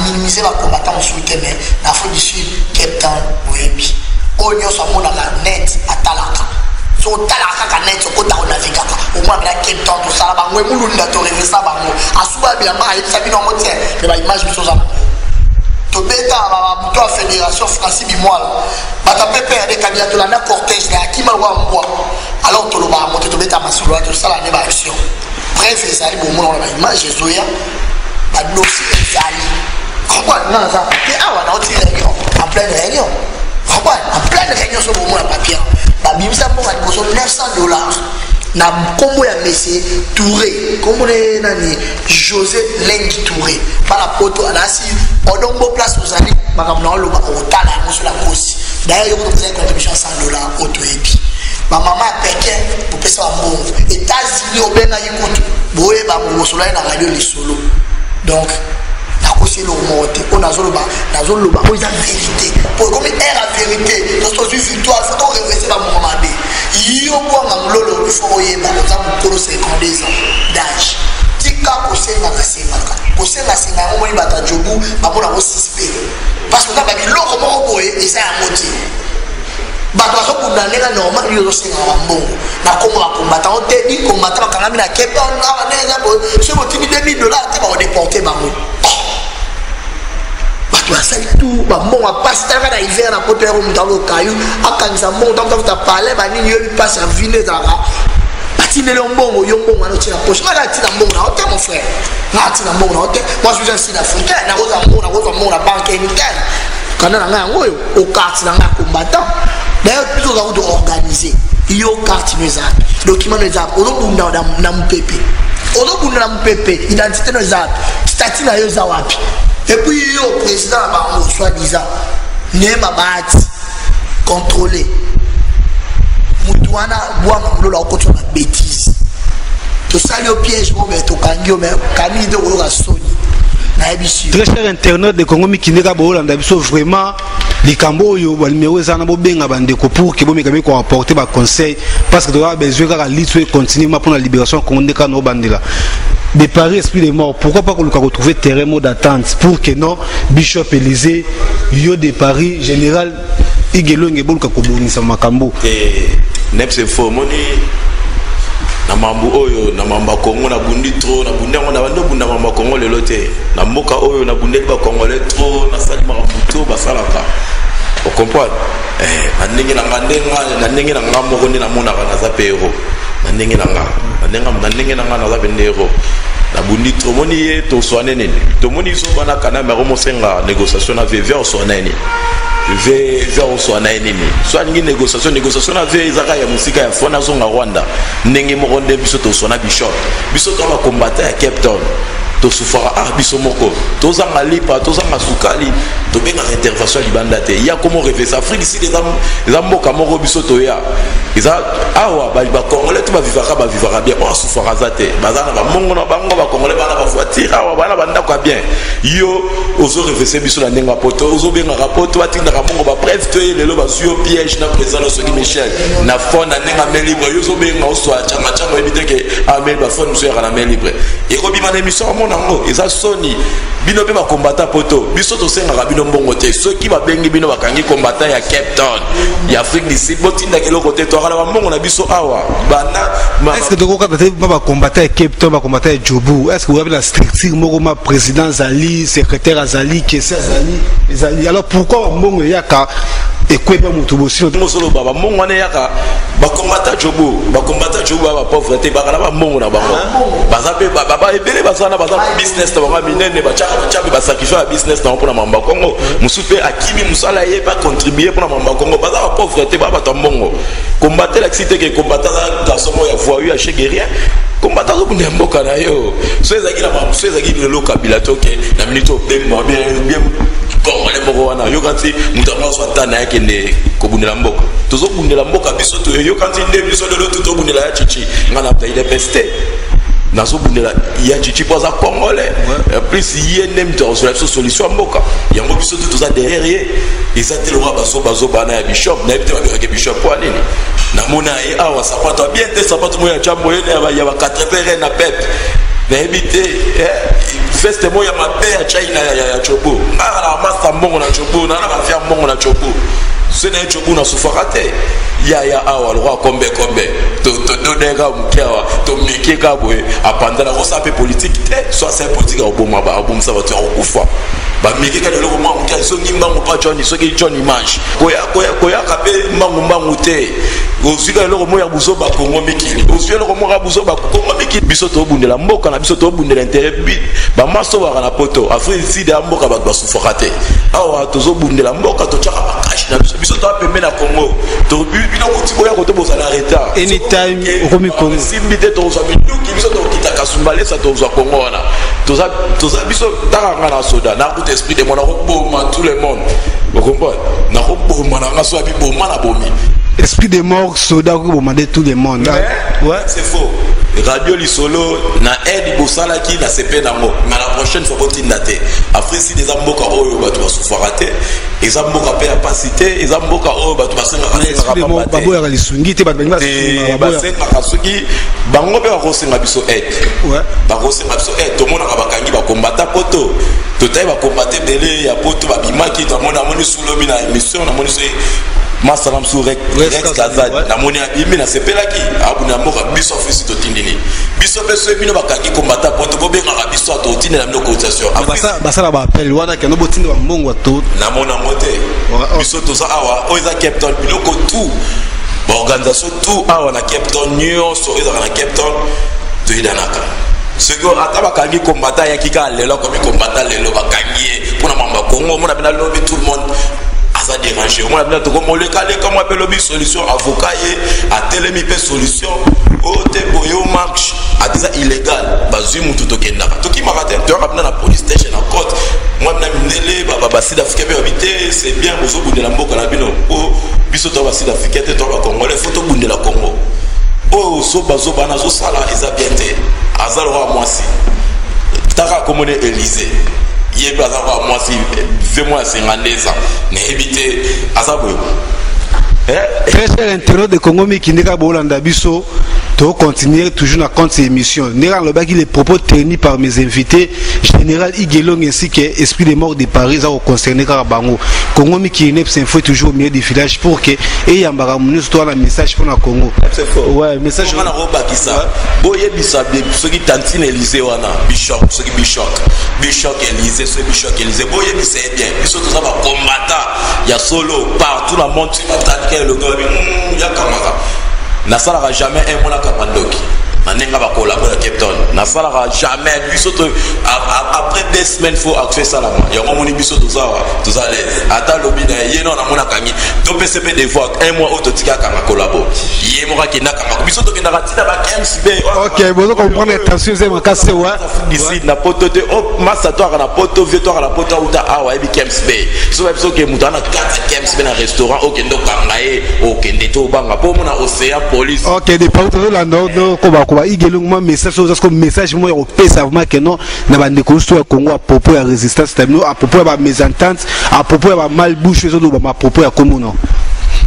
minimiser la combattant au soutien, mais l'Afrique du Sud, Cape Town, oui. Onyo so mona la net atalaka so talaka ka net ko ta ona vika o mwa bla Cape Town to sala bangwe mulu nda to revesa bango asuba bia ma isa bino motie de ba image biso za to beta ba muto a fédération française bimoal bata pepe de candidat la na cortège na akima wa mbwa alors to lo ba moto to beta masolo to sala ne ba action bref ezali bo mona na image zoya ba dossier ezali comment non ça et awa na oti réunion en pleine réunion en pleine réunion sur le papier. Babimisa pour $900 na combo ya Messi Touré, comme on est nani José Lengi Touré. Par la poto anasi odombo place aux amis, makamna lo ba otala sur la cause. D'ailleurs, vous avez une contribution $100 au Toébi. Ma maman Pékin pour payer ça bon. États-Unis au Bénin yikutu. Boye ba mo solo na radio les solo. Donc c'est le monté on a zolo ba on a vérité pour comme la vérité notre victoire faut qu'on réverser la momade yo bonga lolo il faut yeba za mukolo 52 ans d'âge tika kosenga kasenga ngomoni bata jobu bamona ko suspect parce que na ba biloko moko boye esa ya moti bato bazokundana nga normal yo zosenga bambongo na komo bakombata ote ni kombata bakangami na kepe ona baneza boye so botini $2000 te baodeporte bango basali tout bambongo apasi talaka na hiver na poto yako mutu alokayu akanisa mbongo takuta pale banini yo bipasi ya vine ezalaka batindeli yo mbongo yo mbongo anotina poche nga natina mbongo na ote mon frère natina mbongo na ote moi je suis un sud-africain nakozwa mbongo na banque interne kanda na nga yango oyo okarte na nga combattant d'ailleurs biso oza kutu organiser yo carte no ezalaki document no ezalaki ozobunda na mopepe ozobunda na mopepe identité no ezalaki stati na yo eza wapi. Et puis, le président Bango, soi-disant, n'est pas contrôlé. Moutou wana bwanga mulolo akotwa na bêtise tosali au piège mo mais tokangi mais kami de koloka soni na ebisu très cher internet de Congo Mikindeka bolanda biso vraiment likambo oyo ba numéro ezana bo benga bandeko pour que bo mekami ko apporter ba conseil parce que tu as besoin ka litwe continuellement pour la libération Congondeka no bandela de Paris esprit de mort pourquoi pas qu'on retrouver terrain mode d'attente pour que non Bishop Élysée yo de Paris général igelo ngeboluka ko bonisa makambo nepse fo moni na mambu oyo na mamba Kongo na bundi trop na bundi ngo na bando bunda mamba Kongo lelo te na mboka oyo na bundi ba Kongo le trop na sali mabuto basalaka o comprendre na ndenge na ngandenga na ndenge na ngambo ko ni na mona kana za pero na ndenge na nga na za bendero na bundi trop moni ye to soane nene to moni so bana kana me romosenga négociation na vivre soane vers soit na ennemi soit une négociation avec Isaka ya musika ya fona zonga Rwanda ndenge mo ronde biso to sona bishop biso to ba combattre à Cape Town to sufara biso moko to zanga lipa to zanga sukali to benga intervention libanda te ya comment rêver ça Afrique ici les amboka moko biso to ya isa awa ba congolais to ba vivara bien on sufara zate bazana ba mongo na bango ba congolais bana ba voiture awa bana banda kwa bien yo ozo rêver biso na ndenga poto ozo benga rapoto batinda ka mongo ba bref to lelo ba suyo piège na président Soki Michel na fond na ndenga main libre yo zo benga oso changa changa ebite ke amel ba fond so ya na main libre et ko bima na émission nango eza soni bino pe ba combattant poto biso to senga bino mbongo te ceux qui ba bengi bino bakangi combattant ya Cape Town ya Afrique du Sud botinda ke loko te to ala ba mbongo na biso awa bana est-ce que to ko te ba combattant ya Cape Town ba combattant ya Jobu est-ce que vous avez la structure moko ma président Zali secrétaire Azali kese Zali alors pourquoi mbongo yaka ekweba mutu bosi to solo baba mbongo ne yaka ba combattant Jobu ba pauvreté ba kala ba mbongo na bango bazape baba ebele bazana baza business to ba minene ba chabi ba sacrifice business na pour na mamba Kongo musupe akimi musala ye ba contribuer pour na mamba Kongo baza ba pauvreté ba to mbongo combattre la cité que combattre garçon ya voyou ya guerrier combattre ko bunde mboka na yo so ezaki na ba so ezaki le kabila toke na minito bien Kongo le moko wana yo kanti mutama so tana yake ne ko bundela mboka tozo bundela mboka biso to yo kanti nde biso de l'autre to bundela ya chichi ngana ta ile peste nazo bundela ya chichi poza congolais plus yé nem to solution mboka yango biso to za derrière ezate le roi bazo bana ya bishop na ebite ba bishop kwa nini na mona e awa sapato bien te sapato mo ya chambo ya ba 80 na pep na ebite feste mo ya mabe ya China ya chobo ala masa mbongo na chobo na na fia mbongo na chobo sena chobo na sufarate ya awa le roi kombe to dega mkiawa to mikeka boye apandana ko sape politique te soit c'est politique au bon maba au bon ça va te okufa ba mikeka de loko mwa mkia so ngimbango pa Johnny so ki Johnny manche koya kape mbangu te ozika loko mo ya buzo ba Kongo mikili ozika loko mo ya buzo ba Kongo mikili biso to bundela mboka na biso to bundela intérêt ba maso wa na poto Afrique sud ya mboka ba sufarate awa tozo bundela mboka to chaka bakashi na biso to pembe na Congo to bino kutibo ya koto bozala reta anytime okomi Congo simbite to zo biduki biso to kitaka sumbale sa to zo Congo wana toza biso taranga na soda na coup esprit de mon roboma tout le monde vous comprenez na roboma na so abi boma na bomi esprit de mort soda ko bomande tout le monde ouais c'est faux radio lisolo na aide bosala ki na CP nango mais la prochaine fois botinda te après si des amboka oyo batu basufaraté les amboka pe ya pasité les amboka oyo batu basenga ka babo ya lisungi te batu basenga kasuki bango be bakosenga biso aide ouais bakosenga biso aide to mona ka bakangi ba combattre poto to tayi ba combattre belé ya poto ba bimaki to mona moni sulomi na émission na moni masalam sur Rex Kazad na moni abimi na sepelaki abuna mboka biso ofisi to tindini biso peso bino bakaki combattre poto bo benga biso to tindina na cotisation basala ba appel wana ke no botinda ba mbongo to na mona mote biso to za awa o za Cape Town biloko tout ba organisation tout awa na Cape Town nyonso eza na Cape Town to idanaka sego ata bakangi combattre ya kika lelo comme combattre lelo bakangi pour na mamba Congo mona bina lobby tout le monde ça dérange moi bien to comme le calé comme appelle lobby solution avocat a telemi pe solution o te boyo marche a déjà illégal bazui mutu to kenda to ki marathon to rapna na police station en court moi na mindele baba sud africain be habité c'est bien bozo bundela mboka na bino o biso to ba sud africain te to ba congolais photo bundela Congo oh soba zoba na zo sala eza bien te azalo wa mwasi taka komone Élysée yebe azalo wa mwasi vemo ya 50 ans ne éviter azabo très cher internaute de Congo Mikindeka Bolanda Biso to continuer toujours na compte émission nera le baki les propos tenus par mes invités général Igelong ainsi que esprit des morts de Paris ça concerné Karabango Congo Mikindeka s'info toujours au milieu du village pour que et yambara munus toi la message pour la Congo ouais message on a roba qui ça boye bisabe ceux qui tantine Élysée wana bishop ceux qui bishop Élysée ceux bishop Élysée boye c'est bien biso tout ça va combattre il y a solo partout dans le monde le gars ya kamaka nasalaka jamais un mois kapandoki nanenga ba collaborer Captain nasalaka jamais biso to après 2 semaines faut accès ça là ya moni biso to ça l'aise ata lobi na yeno na mona kangi to PCP des voix un mois autotika kanga collabo yemo ka kina kanga biso to kina tina ba MCB OK vous comprendre attention c'est mon cas c'est ouais ici na poto te oh massa toi na poto vieux toi na poto uta awa ebi MCB so biso ke mutana 4 MCB na restaurant OK ndo kanga e OK ndeto banga po mona océan police OK des partout là non ko Igelong message aux comme message moi au savement que non na bande construire Congo à propos de la résistance à propos de la mésentente à propos de la malbouche à propos de la commune.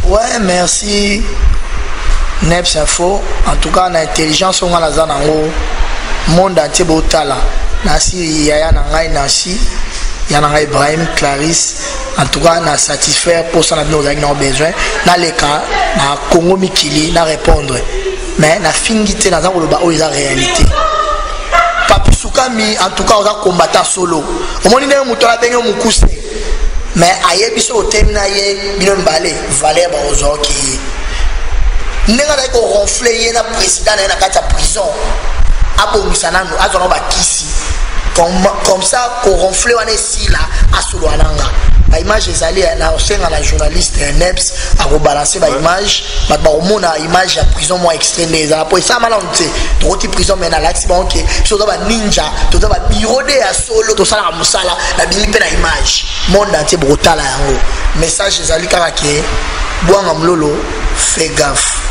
Ouais, merci Neps Info en tout cas na intelligence on a la zanango monde entier botala nasi yaya na ngai nasi yana Ibrahim Clarisse en tout cas na satisfaire pour ça nous avons besoin na les cas na Congo Mikili na répondre mais na fingité na zango ba o eza réalité papi sukami en tout cas on a combattre solo o moni na muto la benye mukuse mais aye biso o temina ye bino mbale valer ba ozoki nenga na ko ronfler ye na président na kata prison abongisa nanu azona ba kisi comme ça ko ronfler wana sila asolo ananga ba image ezali na osenga la journaliste Neps a rebalancer ba image ba omona image ya prison moi extrême des après ça malonte to ti prison mais na l'axe bon OK so ba ninja to ba bureau de ya solo to sala musala na bimi pe na image monde entier brutala yango message ezali kaka ke bwanga mlolo fais gaffe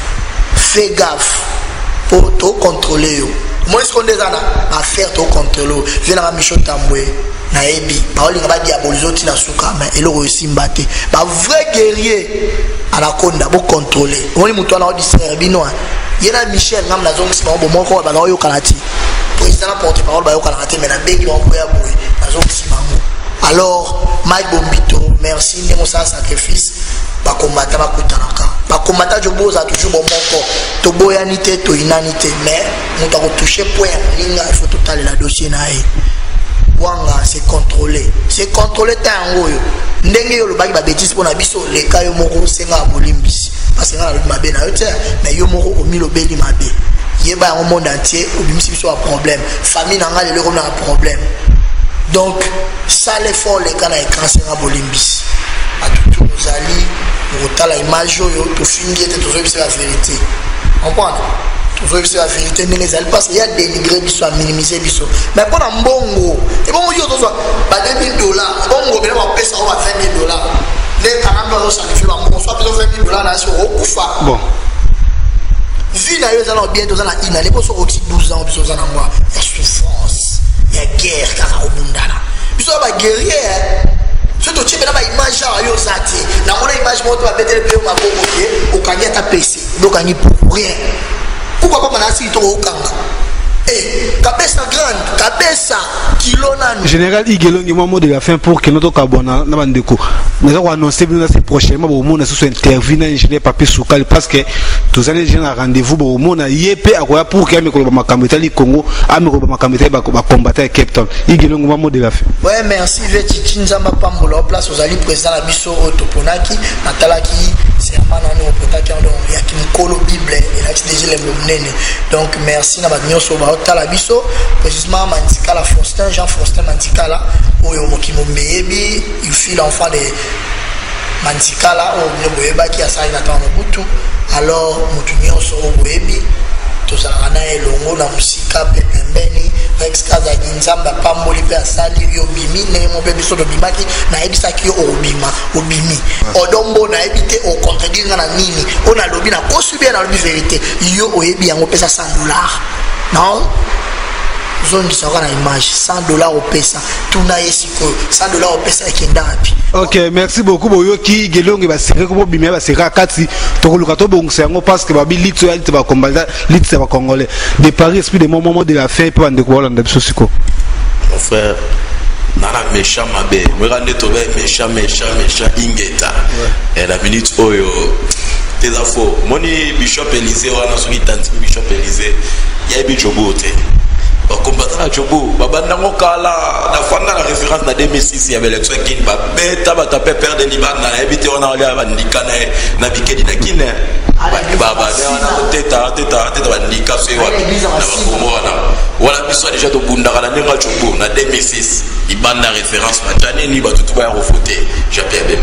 pour to contrôler yo moi ce qu'on est là à faire to contrôler viens la mission tambwe na ebi paoli ngaba diabolizo tina suka mais elo réussi mbaté ba vrai guerrier anakonda bo contrôler oni muto na auditeur bino yena Michel ngam na zongi sima bo moko ba yo kanati président porte parole ba yo kanati mais na begi ba ko ya boy na zongi sima mo alors Mike Bombito merci ndemo sa sacrifice ba combattre ba kutanaka ba combattre jo boza toujours bon moko to boyanité to inanité mais muto ko toucher point linga il faut totaler la dossier na e wanga c'est contrôlé tango yo ndenge yo lobaki ba bêtise pona biso le ka yo moko senga bolimbisi parce que na le mabe na yo te mais yo moko omi lobeli mabe yeba au monde entier obimisi biso a problème famille na nga le comme na problème donc ça l'effort les kana écran senga bolimbisi atutu zali rotala image yo to fingi te to zo la vérité comprendre c'est la vérité parce qu'il y a dénigré biso à minimiser biso mais pour un bongo et bon yo to so ba $2000 bongo bien on paye ça on va $20,000 les canamba on sacrifie ba bongo soit $20,000 na so okufa bon vie na yo za na bien to za na ina les poso oxy 12 ans biso za na moi la souffrance il y a guerre kaka obundana biso ba guerrier surtout tu as une image à yo zati na mona image moto ba betele pe ma bongo ke o kanya ta PC donc ani pour rien. Pourquoi pas manasi to okanga kabesa grande kabesa kilo nanu général Igelong mot de la fin pour que notre cabona na bandeko mais on va annoncer bien c'est prochainement au monde sur interview ingénieur papier soukal parce que tous allez gens rendez-vous au monde yep akoya pour que me ko ba makameta li Congo ame ko ba makameta ba combattre Cape Town Igelong mot de la fin ouais merci Veti Nzamba Pambola place aux ali président la biso otoponaki natalaki serment nanu opotaki ndo ya kimkolo bible et là c'est déjà le nene donc merci na ba nyonso ba otala biso précisément Mantikala Faustin Jean Faustin Mantikala oyo mokimo meyebi il fut l'enfant de Mantikala o boyeba qui a ça na temps Mobutu alors mutu nyonso o boyebi tozalaka na elongo na mosika mpe pembeni exkazaki nzambe apamboli mpe asali yo obimi ndenge mo mpe biso tobimaki nayebisaki yo obimi odombo nayebi te ocontredire nga na nini oyo nalobi nakosi bien nalobi verité yo oyebi yango pesa $100 non zongisaka na image $100 opesa tuna ye sikoyo $100 opesa ekenda api. Ok, merci beaucoup boyoki gelonge basere ko bimia basere kati tokoluka to bongisa yango parce que babi litso ya litso ba combattant litso ba congolais de Paris esprit de moment de la fin pe bande ko Hollande biso siko. Mon frère nana méchant mabe mwekande tobe méchant ingeta et la minute oyo tes afo moni Bishop Élysée wana soki tanti Bishop Élysée ya bijobo te combattant à Djobo, Babandango Kala, la fois la référence dans 2006, il y avait l'élection qui va bêta, va taper père de Liban, on a évité, on a allé à Vandikane, Nabike Dinakine, Baba, Teta, Vandika, c'est voilà, puis déjà au Bundara, la Nema Djobo, on a 2006, Liban la référence, Matane, ni Batouba refoté, j'appelle bien.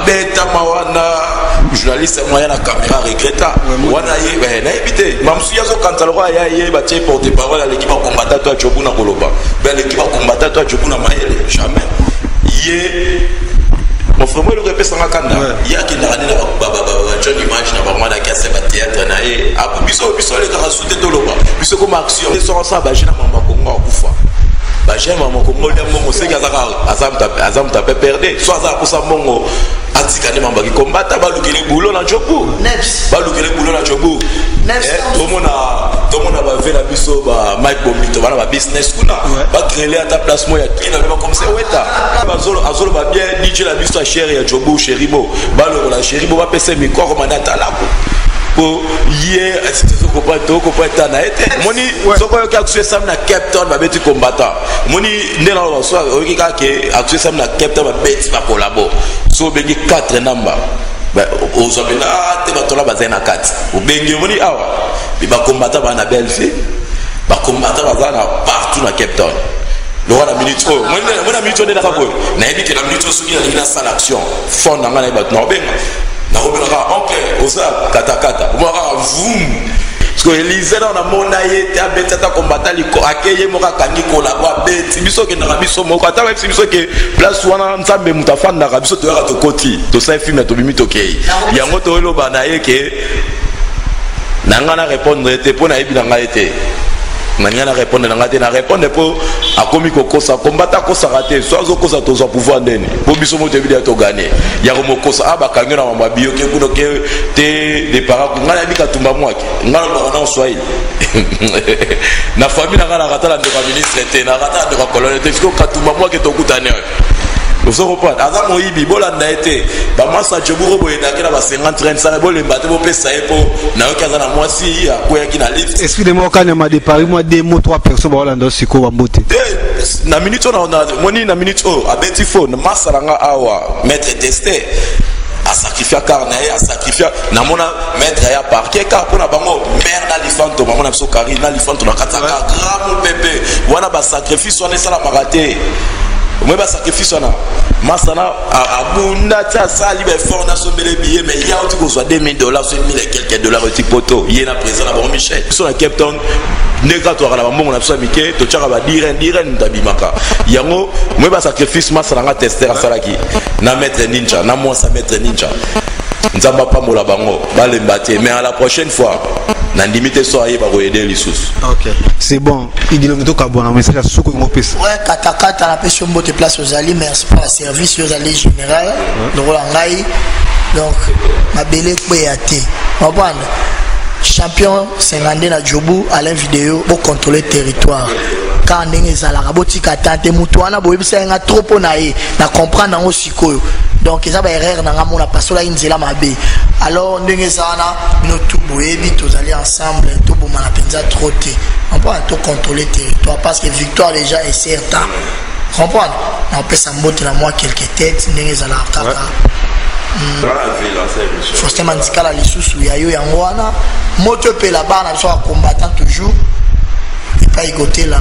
Bêta mawana journaliste moyen la caméra regretta wana ye na évité mamsu yazo kantalo ya ye ba tie porte parole à l'équipe combattant toi Djobu na koloba ben l'équipe combattant toi Djobu na maele jamais ye mon frère moi le répète sans kanda ya ki na rani na baba John image na ba mwana ki asa ba théâtre na ye apo biso les gars souté toloba biso comme action les sont ensemble ba jina mama kongo akufa bah j'aime mon Congolais mon c'est que azam tape perdre soit ça pour ça mon atikane mamba qui combattre ba lukele boulot na Djobu ba lukele boulot na Djobu tout le monde va faire la biso ba Mike Bombito ba business kuna ba créer à ta place moi ya clean ba comme ça weta azolo ba bien DJ la biso à chéri ya Djobu chéribo ba le la chéribo ba pese micro comme ndata la pour hier c'est ko pas na été moni soko yo ka tuer sam na Captain ba beti combattant moni ndela wa so o ka ke atuer sam na Captain ba beti ba collabo so bengi 4 number ba ozobena te ba tola ba zena 4 o bengi moni awa ba combattant ba na Belgique ba combattant ba zana partout na Captain le roi la minute oh moi la minute de la ko na ebi ke la minute so ki na salle action fond na ngana ba no benga na robelaka ok oza katakata omaka vum parce que Élysée dans la monaye te abeti ata combattant liko akeye moka kangi kolabo abeti biso ke na biso moko ata web biso ke place wana nzambe mutafanda biso to yaka to koti to sa film na to bimi to kei yango to loba na ye ke nanga na répondre te pona yebi nanga ete nanga na répondre nanga te na répondre po akomi kokosa combattant kosa raté soit kosa to za pouvoir ndene po biso mo te bi to gagner ya ko mokosa aba kanyo na mama bio ke kuno ke te de para ngala bika tumba mwaki ngala ba na Swahili na famille na ngala katala ndo ministre te na katala ndo colonel te fiko katumba mwaki to kutane vous en comprenez azam oyibi bolanda été ba masa Djobu boye na kila ba 50 30 ça bolé mbate bo pesa epo na yo kaza na mwasi ya koya kina lift excusez-moi quand ma de Paris moi 2 mots 3 personnes ba bolanda siko ba mbote na minute on a moni na minute oh abeti phone masa nga awa maître testé a sacrifié carnet a sacrifié na mona maître ya parquet car pour na bango mère na lifanto mama na biso kari na lifanto na kataka gramme bébé wana ba sacrifice on est ça la maraté moi ba sacrifice na masana abunda ta sali be fort na sombele billet mais il y a autre chose $2000 $1000 et quelques dollars petit poto il est na présent na bon Michel sur la Captain neka to ala mbongo na biso mike to chaka ba diren ndabimaka yango moi ba sacrifice masana nga tester salaki na maître ninja na moi sa maître ninja nzamba pa mola bango balembate mais à la prochaine fois na limite so aye ba ko aider les sous. OK c'est bon il dit le to ka bona mais ça sous ko mo pesa ouais katakata la pêche mbote place aux alliés merci pour la service aux alliés général le rolangai donc ma belle ko ya te comprendre champion 50 na Djobu à la vidéo pour contrôler territoire quand ndenge zalaka botika tante mutu wana boyebisa nga trop na ye na comprendre ngo sikoyo donc ça va erreur na ngamona pasola inzela mabe alors ndenge zana no tout boyebi tous aller ensemble tout bon na penza trop te on peut tout contrôler territoire parce que victoire déjà est certain comprendre on peut s'emboter na moi quelques têtes ndenge zala kaka Faustin Mandikala lisusu ya yo yango wana moto pe la bana so combattant toujours et pas igoter là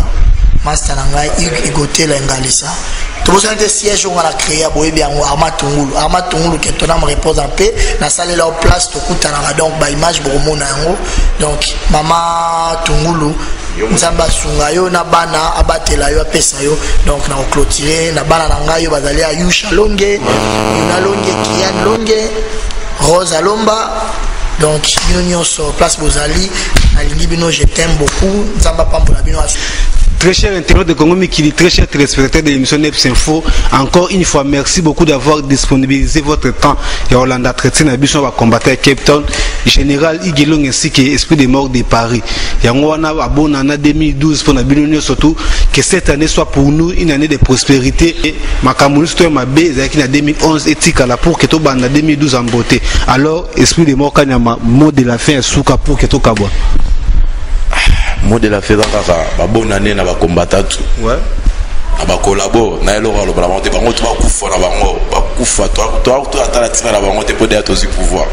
master ngai igoter la ngalisa Tu as un siège où on a créé à Boébi en Arma Tungulu. Arma Tungulu qui est un homme repose en paix. Dans la salle là en place, tu as donc bah image Boromo Nango. Donc Maman Tungulu, Nzamba Sungayo, Nabana, Abatela yo, Pesayo. Donc na clôturer, Nabana Nangayo, Bazali à Yusha Longue, Yuna Longue, Kian Longue, Rose Alomba. Donc Bino sur place Bozali, Alingi Bino, je t'aime beaucoup. Nzamba Pampola Bino. Très cher internaute de Congo Mikili, très cher téléspectateurs de l'émission Neps Info, encore une fois, merci beaucoup d'avoir disponibilisé votre temps et Hollanda traité na biso va combattre Cape Town, général Igelong ainsi que Esprit des Morts de Paris. Yango wana abona na 2012 pour na bino surtout que cette année soit pour nous une année de prospérité et makamuni to mabe ezaki na 2011 etika la pour que to banda 2012 en beauté. Alors Esprit des Morts kanyama mot de la fin souka pour que to kabwa. Mot de la fin kaka bonne année na ba combattant tout. Ouais. Na ba collabo na eloro lo ba monter bango to ba kufa na bango ba kufa to atala tina na bango te poder to pouvoir.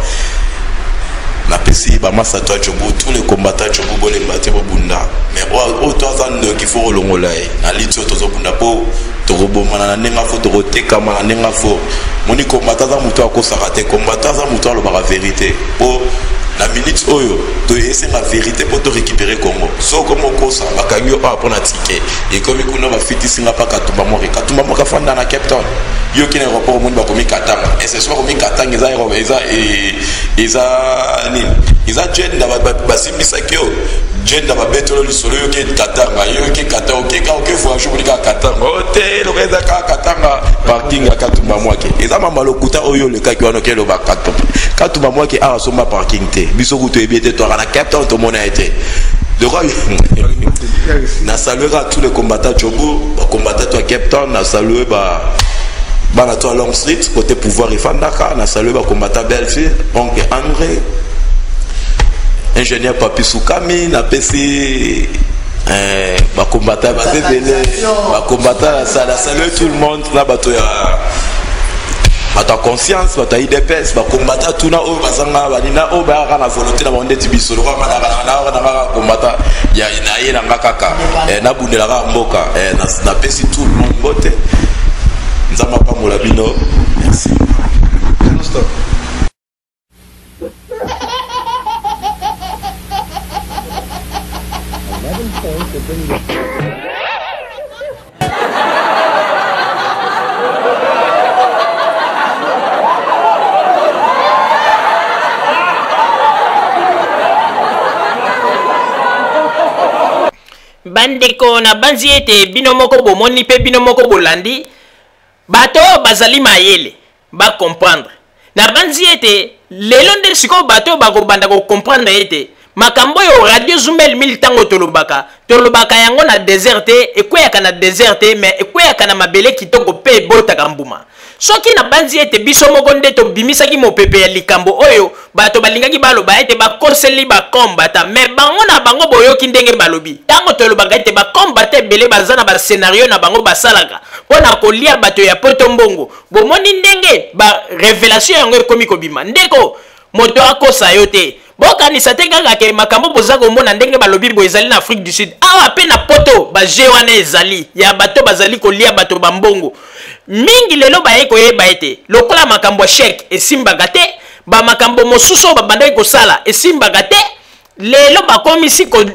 Na pesi ba massa to Djombo tous les combattants Djombo bolé mbaté bo bunda. Mais o to azan ki fo longola na litio to zo bunda po to roboma na nenga fo to roteka ma nenga fo. Moni combattant za muto akosaka te combattant za muto lo ba vérité. Po la minute oyo to essayer la vérité pour te récupérer Congo so comme kosa bakangi pa pour na ticket et comme kuna ba fiti singa pa katumba mo ka fanda na Cape Town yo kine rapport monde ba komi katanga et c'est soit komi katanga eza ni eza jen da ba simisa kyo jen da ba betolo li solo yo ke katanga yo ke katanga ke voyage pour ka katanga hotel le reza ka katanga parking ka katumba mo ke eza mama lokuta oyo le ka ki wano ke lo ba katumba mo ke a soma parking te biso kuto ebité toi na Cape Town to mona été de quoi na saluer à tous les combattants Djombo combattants à Cape Town na saluer na toi Long Street côté pouvoir et Fandaka na saluer combattant Belfie oncle André ingénieur Papi Soukami na PC combattant combattant ça saluer tout le monde là bato ya ta conscience ta IDPS ba combattre tout na o bazanga banina o ba kana volonté na monde tibiso lo kama na combattre ya na yena ngakaka na bundela ka mboka na pesi tout le monde bote nzamba pa molabino merci stop. Bandeko na banzi ete bino moko bomoni pe bino moko bolandi bato bazali mayele ba comprendre na banzi ete lelo nde siko bato ba ko banda ko comprendre ete makambo yo radio Zumel militango tolobaka yango na déserte ekweyaka na déserte mais ekweyaka na mabele kitoko pe botaka mbuma soki na banzi ete biso moko nde to bimisaki mopepe ya likambo oyo bato balingaki baloba ete bakoseli bakombata mais bango na bango boyoki ndenge balobi tango tolobaka ete bakombata ebele baza na bascenario na bango basalaka mpona kolia bato ya poto mbongo bomoni ndenge barévélation yango ekomi kobima ndeko moto akosa yo te bokanisa te kaka ke makambo boza komona ndenge balobi bo ezali na Afrique du Sud awa pe na poto baje wana ezali ya bato bazali kolia bato bambongo mingi lelo baye koyeba ete lokola makambo chèque esimbaka te bamakambo mosusu babandaki kosala esimbaka te lelo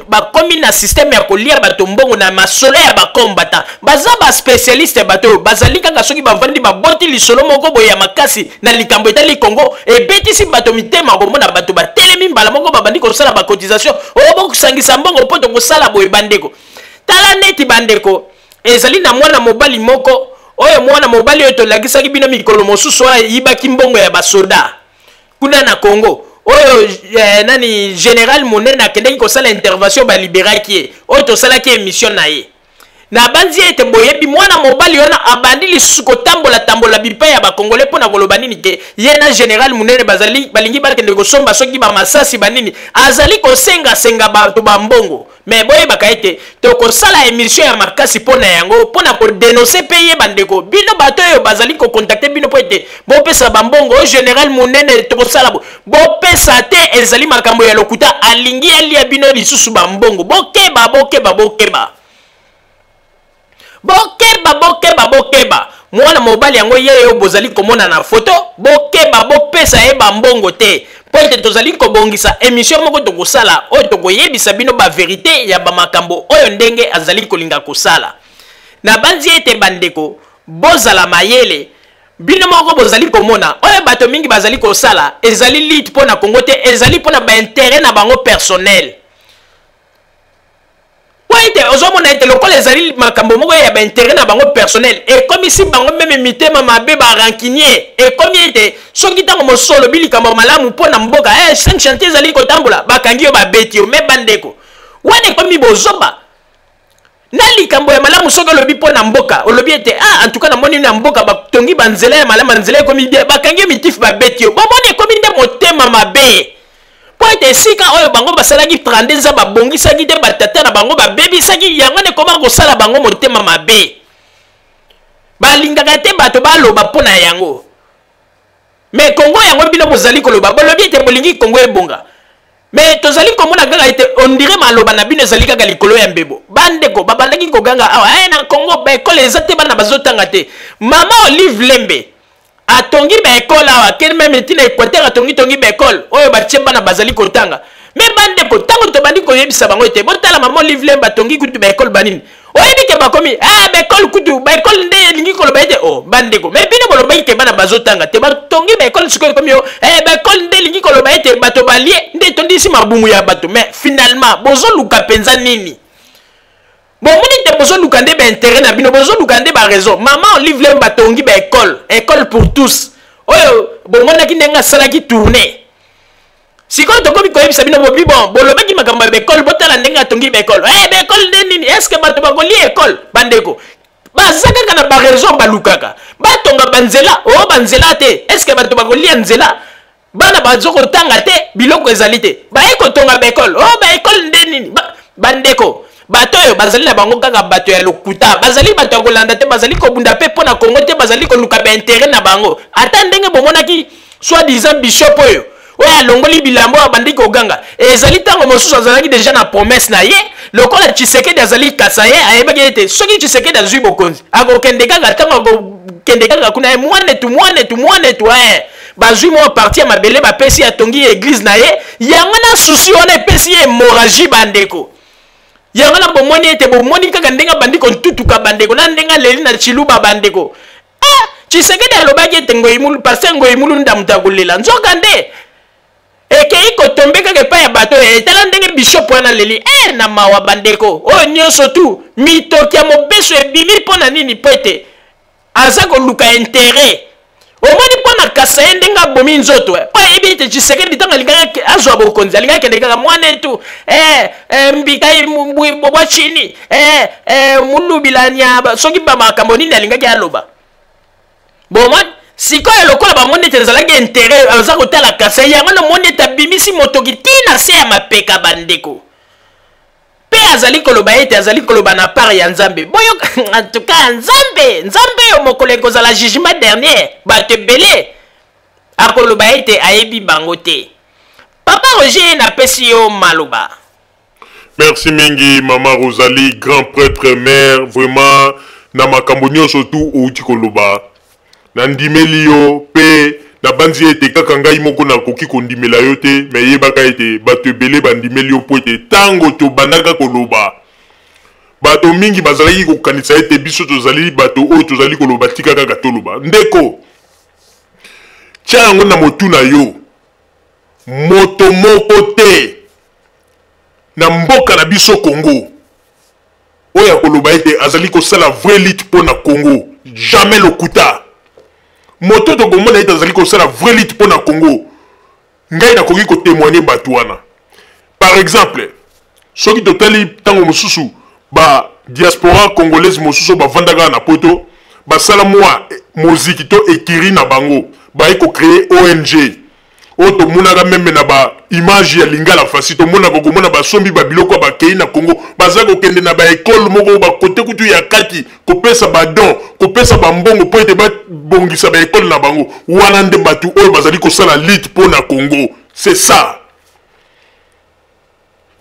bakomi na système ya kolia bato mbongo na masolo ya bakombata baza baspécialiste bato bazali kaka soki bavandi baboti lisolo moko boye ya makasi na likambo etali Congo ebetisi bato mitema komona bato batelemi mbala moko babandi kosala bacotisation oyo bokusangisa mbongo poto kosala boye bandeko tala neti bandeko ezali na mwana mobali moko oyo mwana mobali oyo tolakisaki bino mikolo mosusu oyo yibaki mbongo ya basoda kuna na Congo oyo nani général monene akendaki kosala intervention baliberaki ye oyo tosalaki émission na ye na banzi ete boyebi mwana mobali wana abandi lisusu kotambola bipai ya bakongole mpona koloba nini ke ye na général monene balingi bakende kosomba soki bamasasi banini azali kosengasenga bato bambongo mais boyebaka ete tokosala émission ya makasi mpona yango mpona kodenonse mpe ye bandeko bino bato oyo bazali kocontacte bino mpo ete bopesa bambongo oyo général monene tokosala bopesa te ezali makambo ya lokuta alingi alia bino lisusu bambongo bokeba bokeba mwana mobali yango ye yo bozali komona na photo bokeba bopesa ye bambongo te po ete tozali kobongisa émission moko tokosala oyo tokoyebisa bino baverité ya bamakambo oyo ndenge azali kolinga kosala na banzi ete bandeko bozala mayele bino moko bozali komona oyo bato mingi bazali kosala ezali lit mpo na Congo te ezali mpo na baintérêt na bango personnel ete ozomona ete lokola ezali makambo moko ya baintérêt na bango personnel ekomisi bango meme mitema mabe barankinier ekomi ete soki ntango mosolo bilikambo malamu mpo na mboka 5 chantier ezali kotambola bakangi yo babeti yo me bandeko wana ekomi bozoba na likambo ya malamu soki olobi mpo na mboka olobi ete en tout cas namoni na mboka batongi banzela ya malamu nzela ekomi bien bakangi yo mitifu babeti yo bomoni ekomi nde motema mabe po ete esika oyo bango basalaki 32 za babongisaki te batata na bango babebisaki yango nde koma kosala bango motema mabe balingaka te bato baloba mpo na yango me Kongo yango bino bozali koloba bolobi ete bolingi Kongo ebonga me tozali komona kaka ete ondire maloba na bino ezali kaka likolo ya mbebo bandeko babandaki koganga awa na Kongo baekole eza te bana bazotanga te mama Olive Lembe atongi baekole awa kene meme tina Equateur atongi baekole oyo batie bana bazali kotanga me bandeko ntango tobandi koyebisa bango ete botala mama Olive Lembe atongi kutu baekole banini oyebi ke bakomi baekole kutu baekole nde elingi koloba ete bandeko me bino bolobaki ke bana bazotanga te batongi baekole sikoyo ekomi baekole nde elingi koloba ete bato balie nde etondisi mabumu ya bato me finalement bozoluka mpenza nini bomoni te bozoluka nde baintérêt na bino bozoluka nde baraison mama Olive Lembe batongi baekole pour tous oyo bomonaki ndenge asalaki tournée sikoyo tokomi koyebisa bino bobi bon bolobaki makambo ya baekole botala ndenge atongi baekole baekole nde nini estce bato bakolia ekole bandeko baza kaka na baraison balukaka batonga banzela banzela te estce bato bakolia nzela bana bazokotanga te biloko ezali te baye kotonga baekole baekole nde nini bandeko bato oyo bazali na bango kaka bato ya lokuta bazali bato ya kolanda te bazali kobunda pe mpo na Kongo te bazali koluka baintérêt na bango ata ndenge bomonaki soi-disant bishop oyo alongoli bilambo abandi koganga ezali ntango mosusu azalaki deja na promesse na ye lokola Tshisekedi azali kasa ye ayebaki ete soki Tshisekedi azwi bokonzi akokende kaka ntango akokende kaka kuna mwanetu bazwi mwa parti ya mabele bapesi atongi église na ye yango na susi wana epesi ye hémorragie bandeko yango na bomoni ete bomoni kaka ndenge bandi kontutuka bandeko na ndenge leli na Chiluba bandeko Tshisekedi alobaki ete Ngoyimulu Pasteur Ngoyimulu ndamuta kolela nzoka nde ekei kotombe kaka epai ya bato etala ndenge bishop wana leli na mawa bandeko oyo nyonso tu mitoki ya mobeso ebimi mpo na nini po ete aza koluka intérêt omoni mpo na kasa ye ndenge abomi nzoto po ayebi ete Tshisekedi ntango alingaki azwa bokonzi alingaki akende kaka mwana etu mbikai bwa chini mulubilania soki bamakambo nini alingaki aloba bomoni sikoyo lokola bamoni ete ezalaki intérêt aza kotala kasa yango namoni ete abimisi motoki tina se ya mapeka bandeko mpe azali koloba ete azali koloba na part ya nzambe boyo en tout cas nzambe oyo mokolo ekozala jugement dernier bato ebele akoloba ete ayebi bango te papa Roger napesi yo maloba. Merci mingi mama Rosalie, grand prêtre mère, vraiment na makambo nyonso tu outi koloba na ndimeli yo pe na banzi ete kaka ngai moko na koki kondimela yo te me yebaka ete bato ebele bandimeli yo po ete tango tobandaka koloba bato mingi bazalaki kokanisa ete biso tozali bato oyo tozali koloba tika kaka toloba ndeko tia yango na motu na yo moto moko te na mboka na biso Congo oyo akoloba ete azali kosala vrai lutte mpo na Congo jamais lokuta moto tokomona ete azali kosala vrai lutte mpo na Congo ngai nakoki kotémoigner bato wana par exemple soki totali ntango mosusu ba diaspora congolaise mosusu bavandaka na poto basala mwa moziki to ekiri na bango baye kocréer ONG oyo tomonaka meme na baimage ya lingala fasi tomonaka komona basombi babiloko bakei na Congo baza kokende na baekole moko bakote kutu ya kati kopesa badon kopesa bambongo mpo ete babongisa baekole na bango wana nde bato oyo bazali kosala lutte mpo na Congo c'est ça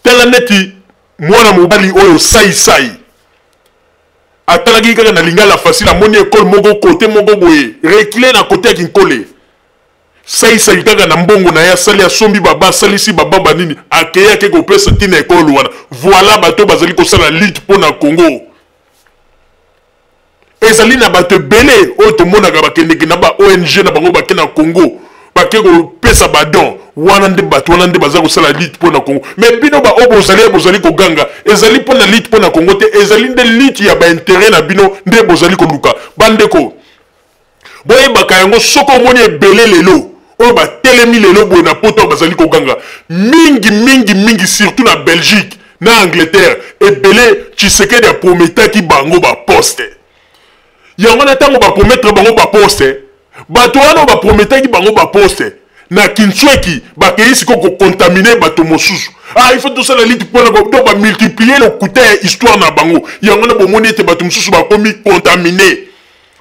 tala neti mwana mobali oyo sai atalaki kaka na lingala facile amoni école moko côté moko boye reclé na côté ya kinkole saisali kaka na mbongo na ye asali asombi baba asalisi baba banini akeyaki kopesa ntina ekolo wana voilà bato bazali kosala lutte mpo na congo ezali na bato ebele oyo tomonaka bakendeki na ba ONG na bango bake na congo bake kopesa badon wana nde bato wana nde baza kosala lutte mpo na congo mais bino baoyo bozali koganga ezali mpo na lutte mpo na congo te ezali nde lutte ya baintere na bino nde bozali koluka bandeko boyebaka yango soki omoni ebele lelo oyo batelemi lelo boye na poto bazali koganga mingi surtout na Belgique na Angleterre ebele Tshisekedi aprometaki bango baposte yango na ntango baprometre bango baposte bato wana baprometaki bango baposte na Kinshweki bakei siko kokontamine bato mosusu il faut tosala lutte mpona to bamultiplier le coûté ya histoire na bango yango na bomoni ete bato mosusu bakomi contamine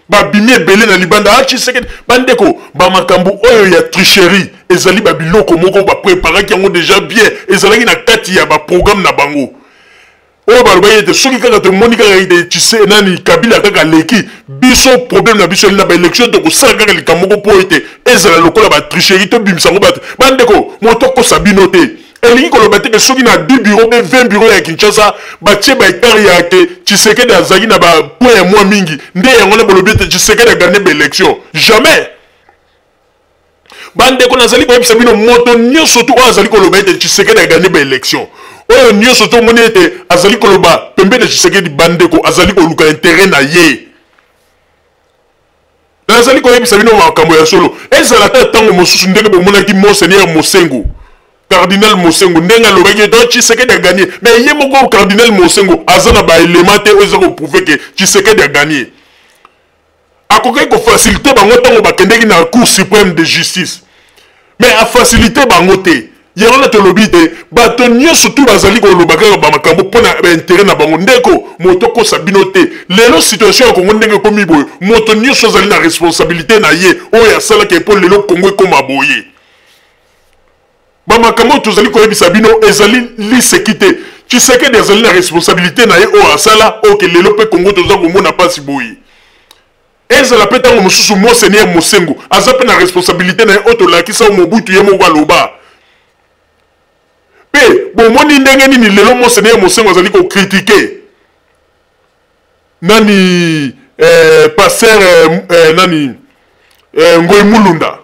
babimi ebele na libanda Tshisekedi bandeko bamakambo oyo ya tricherie ezali babiloko moko bapreparaki yango déjà bien ezalaki na kati ya baprogramme na bango oyo balobaki ete soki kaka tomoni kaka ete Tshisekedi nani Kabila kaka leki biso problème na biso na baélection tokosala kaka likambo moko mpo ete ezala lokola batricherie tobimisango bato bandeko moto akosa bino te elingi koloba te ke soki na 10 bureau mpe 20 bureau ya Kinshasa batie baektare ya ke Tshisekedi azalaki na bapoint ya mwa mingi nde yango na bolobi ete Tshisekedi agane baélection jamais bandeko nazali koyebisa bino moto nyonso tu oyo azali koloba ete Tshisekedi agane baélection oyo nyonso to omoni ete azali koloba pembeni ya Tshisekedi bandeko azali koluka intere na ye nazali koyebisa bino makambo ya solo ezala ta ntango mosusu ndenge bomonaki monseigneur Mosengo cardinal Mosengo ndenge alobaki ete Tshisekedi aganie mais ye moko cardinal Mosengo aza na baelema te oyo eza koprouve ke Tshisekedi aganie akokaki kofacilite bango ntango bakendeki na cour suprême de justice mais afacilite bango te yango na tolobi te bato nyonso tu bazali koloba kaka bamakambo mpo na baintere na bango ndeko moto kosa bino te lelo situation ya kongo ndenge ekomi boye moto nyonso azali na responsabilité na ye oyo asalaki epo lelo kongo ekoma boye bamakambo tozali koyebisa bino ezali liseki te Tshisekedi azali na responsabilité na ye oyo asala oke lelo mpe kongo toza komona pasi boye ezala mpe ntango mosusu monseigneur Mosengo aza mpe na responsabilité na ye oyo tolakisa o Mobutu ye moko aloba pe bomoni ndenge nini lelo monseigneur Mosengo azali kokritike nani pasteur nani Ngoyi Mulunda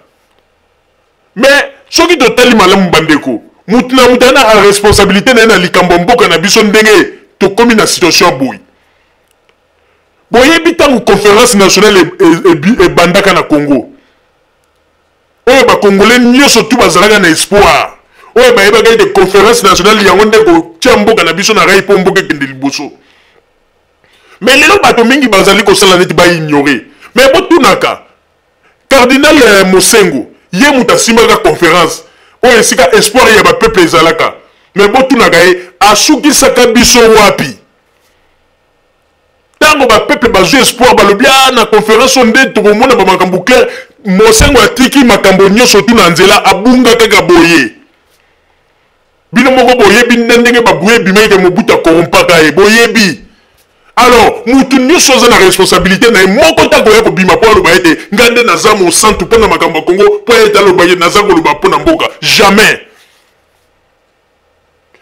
mais soki totali malamu bandeko mutu na mutu ana a responsabilité na ye na likambo mboka na biso ndenge tokomi na situation boye boyebi ntango conférence nationale ebandaka na Congo oyo bakongolais nyonso tu bazalaka na espoir oyo bayebaka ete conférence nationale yango nde kotia mboka na biso na rai mpo mboka ekende liboso mais lelo bato mingi bazali kosala neti baignore mais botunaka cardinal Mosengo ye mutu asimbaka conférence oyo esika espoir ya bapeuple ezalaka mais botunaka ye asukisaka biso wapi ntango bapeuple bazwi espoir balobi na conférence oyo nde tokomona bamakambo clair Mosengo atiki makambo nyonso tu na nzela abunga kaka boye bino moko boyebi ndenge babuye ebimaki ke Mobutu akompaka ye boyebi alors mutu nyonso aza na responsabilité na ye moko ntango ya kobima mpo aloba ete ngai nde naza mosantu mpo na makambo ya Kongo mpo ete aloba ye naza koloba mpo na mboka jamais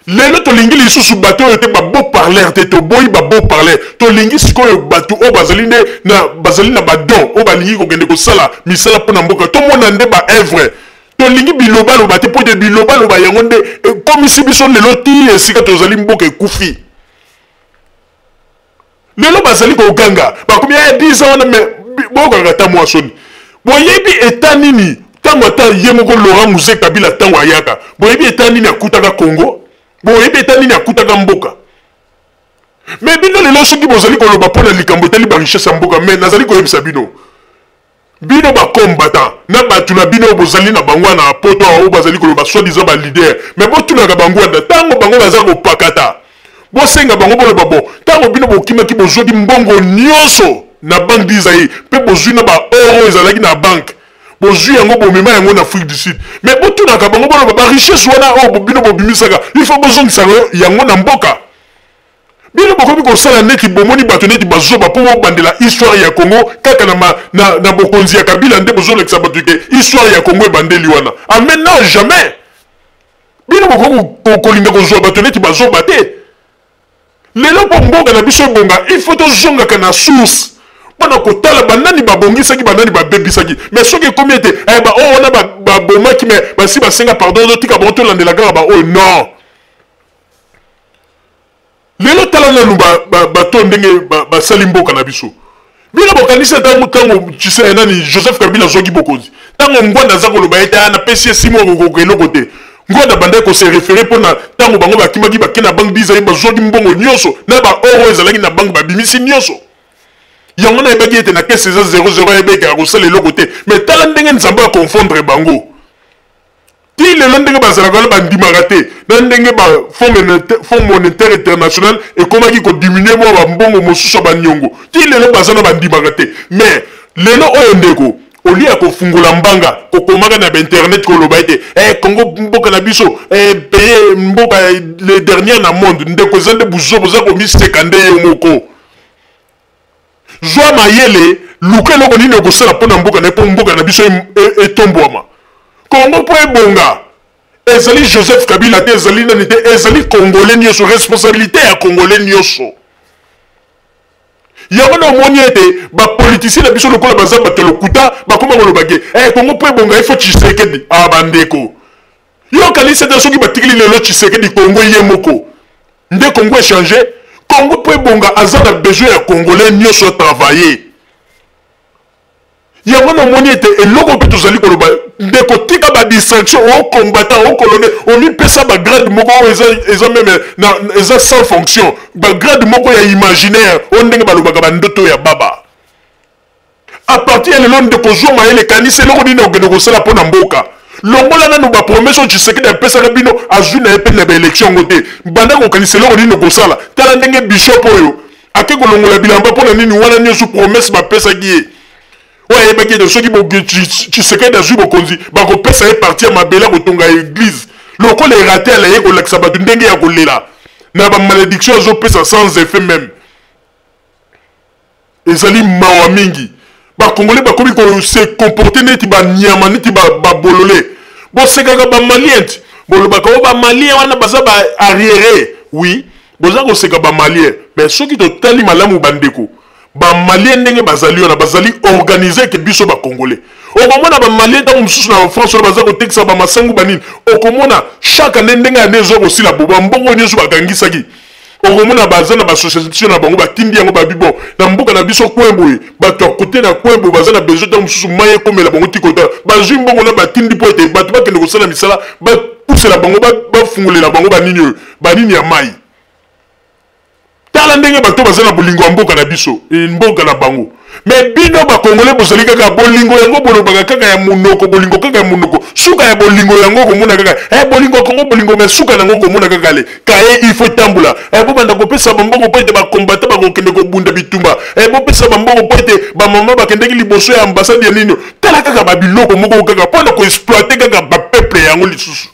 lelo tolingi lisusu bato oyo te babo parler te toboyi babo parler tolingi sikoyo bato oyo bazali na badon oyo balingi kokende kosala misala mpo na mboka tomona nde baevre tolingi biloba loba te mpo ete biloba loba yango nde ekomisi biso lelo ti esika tozali mboka ekufi lelo bazali koganga bakomi ya 10 ans wana me bokanga ta mwa soni boyebi eta nini ntango ata ye moko Laurent Muzé Kabila ntango ayaka boyebi eta nini akutaka Congo boyebi eta nini akutaka mboka me bino lelo soki bozali koloba mpo na likambo etali barichesse ya mboka me nazali koyebisa bino bakombata na bato na bino bozali na bango na poto oyo bazali koloba soi-disant balider me botunaka bango wana ntango bango baza kopakata bosenga bango boloba bon ntango bino bokimaki bozwaki mbongo nyonso na banque d'Isaïe mpe bozwi na baoro ezalaki na banque bozwi yango bomema yango na Afrique du Sud mais botunaka bango boloba barichesse wana oyo bino bobimisaka il faut bozongisa yango na mboka bino bokomi kosala neti bomoni bato neti bazoba mpo bobandela histoire ya Congo kaka na bokonzi ya Kabila nde bozolekisa bato ke histoire ya Congo ebandeli wana. Amen, non, jamais. Bino bokomi kolinga kozwa bato neti bazoba te. Lelo mpo mboka na biso ebonga, il faut tozongaka na source mpona kotala banani babongisaki banani babebisaki. Mais soki ekomi ete oyo wana babomaki me basi basenga pardon totika bango tolandela kaka baoyo non. Lelo tala nanu bato ndenge basali mboka na biso. Bino bokanisa tango tshise nani Joseph Kabila zoki bokonzi. Tango ngwanda aza koloba ete na pesi esimo eloko te. Ngwanda banda ko se référer mpona tango bango bakimaki bakena banque biza bazoki mbongo nyonso na ba oro ezalaki na banque babimisi nyonso. Yango na ebaki ete na kese eza 00 ebeka kosala eloko te. Mais tala ndenge nzambe ya confondre bango. Ti lelo ndenge bazalaka na bandimaka te na ndenge Fonds monétaire international ekomaki kodiminuer mwa bambongo mosusu ya baniongo. Ti lelo baza na bandimaka te. Mais lelo oyo ndeko olia ya kofungola mbanga kokomaka na internet koloba ete Congo mboka na biso paye mboka le dernier na monde ndeko eza nde buzobo za komiseka nde yo moko. Zwa mayele luka eloko nini okosala mpona mboka na biso etombwama. Congo mpo ebonga ezali Joseph Kabila te ezali nani te ezali Congolais nyonso, responsabilité ya Congolais nyonso. Yango na omoni ete bapolitisien na biso lokola baza bato lokuta bakoma koloba ke Congo mpo ebonga ifo Tshisekedi bandeko. Yo kanisa te soki batikili lelo Tshisekedi Congo ye moko nde Congo échanger. Congo mpo ebonga aza na besoin ya Congolais nyonso travailler. Yango na omoni ete eloko mpe tozali koloba ndeko tika badistraction o combattant o colonel omipesa bagrade moko oyo eza meme eza sans fonction bagrade moko ya imaginaire o ndenge balobaka bandoto ya baba. A partir ya lelo ndeko zwa mayele kanisa eloko nini okende kosala mpo na mboka longola nano bapromese oyo Tshisekedi apesaka bino azwi na ye mpe na baélection ngo te banda kokanisa eloko nini okosala. Tala ndenge bishop oyo ake kolongola bilamba mpo na nini wana nyonso promese bapesaki ye. Ouais, mais qui de ceux qui se quedent dans le bokonzi, bah qu'on peut ça partir ma belle kotonga église. Le col est raté à la yéko l'exabat ndenge ya kolela. Na ba malédiction zo pesa sans effet même. Ezali mawa mingi. Ba congolais ba komi ko se comporter neti ba nyama neti ba bololé. Bon c'est kaka ba malien. Bon le ba ko ba malien wana baza ba arriéré. Oui, boza ko se ka ba malien. Mais ceux qui to tali malamu bandeko. Ba malien ndenge bazali wana bazali organiser ke biso ba congolais. Okomona ba malien ta mususu na France wana bazako tekisa ba masangu banini. Okomona chaque année ndenge ane zo ko sila boba mbongo nyesu bakangisaki. Okomona bazana ba association na bango batindi yango ba bibo na mboka na biso kwembo bato côté na kwembo bazana besoin ta mususu maye komela bango tikota. Bazwi mbongo na batindi po ete bato bakende ko sala misala ba pousser bango ba fungolela bango banini ya mai. Tala ndenge bato bazana bolingo ya mboka na biso mboka na bango. Mais bino ba congolais bozali kaka bolingo yango bolobaka kaka ya munoko bolingo kaka ya munoko suka ya bolingo yango komona kaka bolingo Congo bolingo mais suka nango komona kaka le kaye il faut tambula bo banda kopesa bambongo po ete ba combattant ba kokende ko bunda bitumba bo pesa bambongo po ete ba mama bakendeki liboso ya ambassade ya nino. Tala kaka ba biloko moko kaka pona ko exploiter kaka ba peuple yango lisusu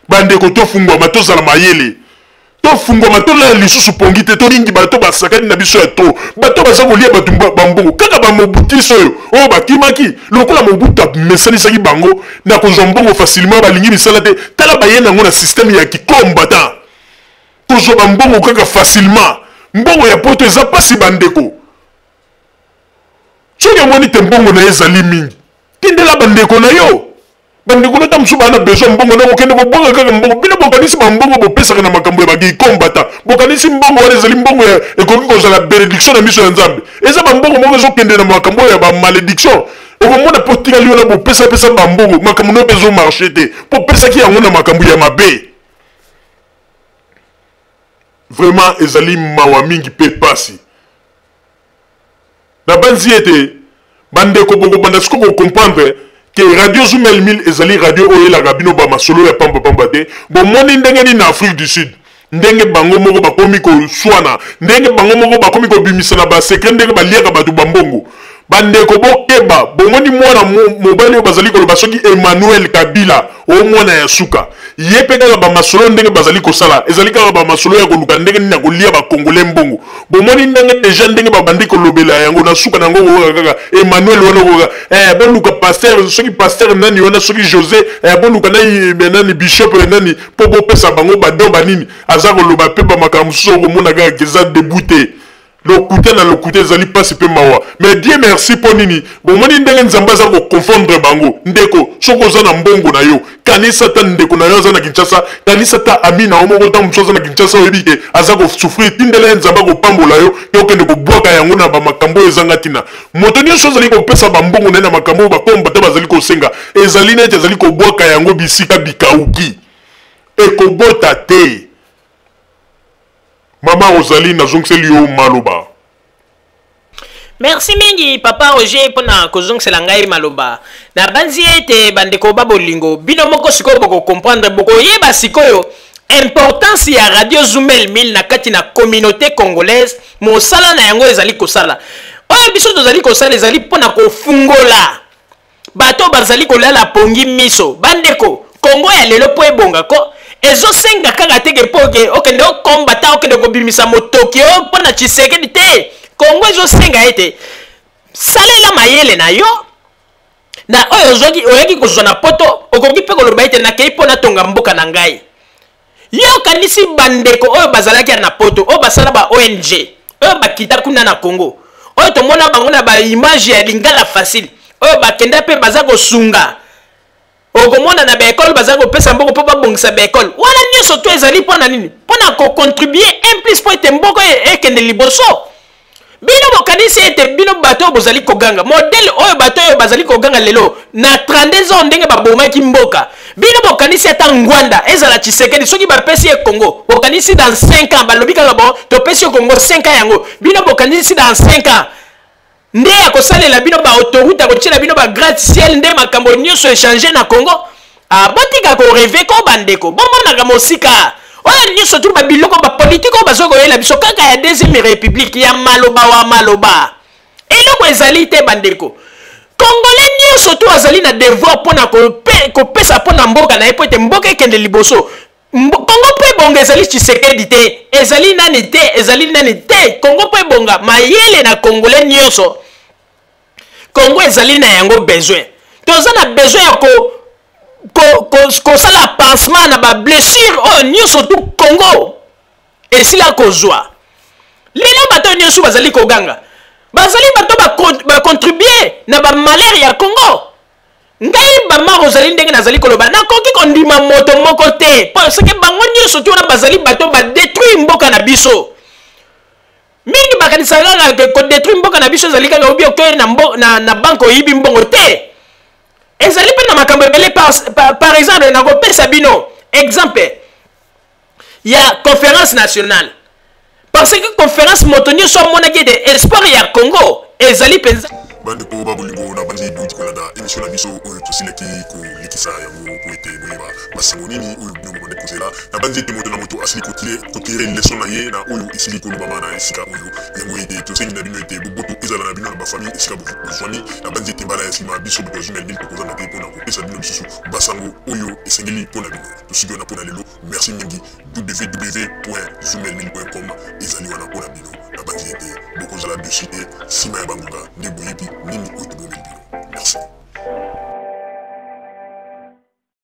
bande ko tofungwa matozala mayele to fungoma to la lisusu pongite to ringi bato basakani na biso ya to bato baza kolia bato bambongo kaka ba mobutiso oyo o bakimaki lokola mobuta mesanisaki bango na kozwa mbongo facilement balingi misala te. Tala baye nango na système ya kikombatant kozwa bambongo kaka facilement mbongo ya poto eza pasi bandeko soki omoni te mbongo na ye ezali mingi tindela bandeko na yo bandeko na tamusu bana besoin mbongo na kokende kobonga kaka mbongo bino bokanisi bambongo bopesaka na makambo ya bakikombata bokanisi mbongo wana ezali mbongo ya ekoki kozala bénédiction na miso ya nzambe eza bambongo moko ezokende na makambo ya bamalédiction okomona mpo tikali wana bopesapesa bambongo makambo no mpe ezomarche te mpo pesaki yango na makambo ya mabe. Vraiment ezali mawa mingi mpe pasi na banzi ete bandeko bokobanda siko kocomprendre que radio Zoumel 1000 ezali radio oyo elaka bino ba masolo ya pamba te bomoni ndenge ni na Afrique du Sud ndenge bango moko bakomi ko swana ndenge bango moko bakomi ko bimisa na ba secret ndenge baliaka bato bambongo bandeko bokeba bomoni mwana mobali oyo bazali koloba soki Emmanuel Kabila o mwana ya suka ye pe kaka bamasolo ndenge bazali kosala ezali kaka bamasolo ya koluka ndenge nini ya kolia bakongole mbongo bomoni ndenge deja ndenge babandi kolobela yango na suka nango kaka Emmanuel wana koka boluka pasteur soki pasteur nani wana soki José boluka nani bishop nani po bopesa bango badon banini aza koloba pe bamakambo mosusu komona kaka keza debute lokute na lokute ezali pasi pe mawa mais Dieu merci po nini bomoni ndenge nzambe aza koconfondre bango ndeko soko oza na mbongo na yo kanisa ta ndeko na yo aza na Kinshasa kanisa ta ami na yo moko ta mosusu aza na Kinshasa oyebi ke aza kosouffrir tindela nzambe akopambola yo okende kobwaka yango na bamakambo ezanga ntina moto nyonso azali kopesa bambongo na ye na makambo oyo bakomba te bazali kosenga ezali neti azali kobwaka yango bisika bikauki ekobota te. Maman Rosalie nazongiseli yo maloba. Merci mingi papa Roger pona kozongisela ngai maloba. Na banzi ete bandeko babolingo bino moko sikoyo boko comprendre boko yeba sikoyo importance ya Radio Zoomel 1000 na kati na communauté congolaise mosala na yango ezali kosala. Oyo biso tozali kosala ezali pona kofungola. Bato bazali kolala pongi miso. Bandeko Kongo ya lelo po ebonga ko ezo senga kaka teke poke okende okombata okende kobimisa motoki pona Tshisekedi te Kongo ezo senga ete salela mayele na yo na oyo zoki oyaki kozwa na poto okoki pe koloba ete na kei pona tonga mboka na ngai yo kanisi bandeko oyo bazalaki na poto oyo basala ba ONG oyo bakita kuna na Kongo oyo tomona bango na ba image ya lingala facile oyo bakenda pe baza kosunga okomona na baekole baza kopesa mboko po babongisa baekole wana nyonso to ezali mpona nini mpona kocontribue un plus po ete mboko ekende liboso bino bokanisi ete bino bato oyo bozali koganga modele oyo bato oyo bazali koganga lelo na 32 ans ndenge babomaki mboka bino bokanisi ata ngwanda ezala Tshisekedi soki bapesi ye Congo bokanisi dans 5 ans balobi kaka bon topesi ye Congo 5 ans yango bino bokanisi dans 5 ans nde ya kosalela bino ba autoroute akotiela bino ba gratte-ciel nde makambo nyonso échanger na Congo botika ko rêver ko bandeko bomonaka mosika oyo nyonso tu ba biloko ba politique o bazoko yela biso kaka ya deuxième république ya maloba wa maloba eloko ezali te bandeko Congolais nyonso tu azali na devoir pona kopesa pona mboka na ye po ete mboka ekende liboso Congo po ebonga ezali Tshisekedi te ezali nani te Congo po ebonga mayele na Congolais nyonso Congo ezali na yango besoin toza na besoin ya kosala pansement na ba blessure oyo nyonso tu Congo esila kozwa lelo bato nyonso bazali koganga bazali bato bacontribue na ba malheur ya Congo ngai Mama Rosalie ndenge nazali koloba nakoki kondima moto moko te parce que bango nyonso tu wana bazali bato badétruire mboka na biso mingi bakanisa kaka kodétruire mboka na biso ezali kaka obi okoye na banke oyibi mbongo te ezali mpe na makambo ebele par exemple nakopesa bino exemple ya conférence nationale parce que conférence moto nyonso amonaki ete espoir ya Congo ezali mpenza bandeko babolingo na bandi duti kolanda émission na biso oyo tosilaki kolikisa yango po ete boyeba masango nini oyo bino bobande kozela na bandi ete moto na moto asili kotire leson na ye na oyo esili kolobama na esika oyo yango ete tosengi na bino ete boboto ezala na bino na bafamille esika bozwani na bandi ete mbala ya nsima biso boto Zoomel 1000 tokozanga te mpona kopesa bino lisusu basango oyo esengeli mpona bino tosiki wana mpona lelo merci mingi www.zoomel1000.com ezali wana mpona bino na bandi ete bokozala dessus te nsima ya bangonga nde boyebi nini oyo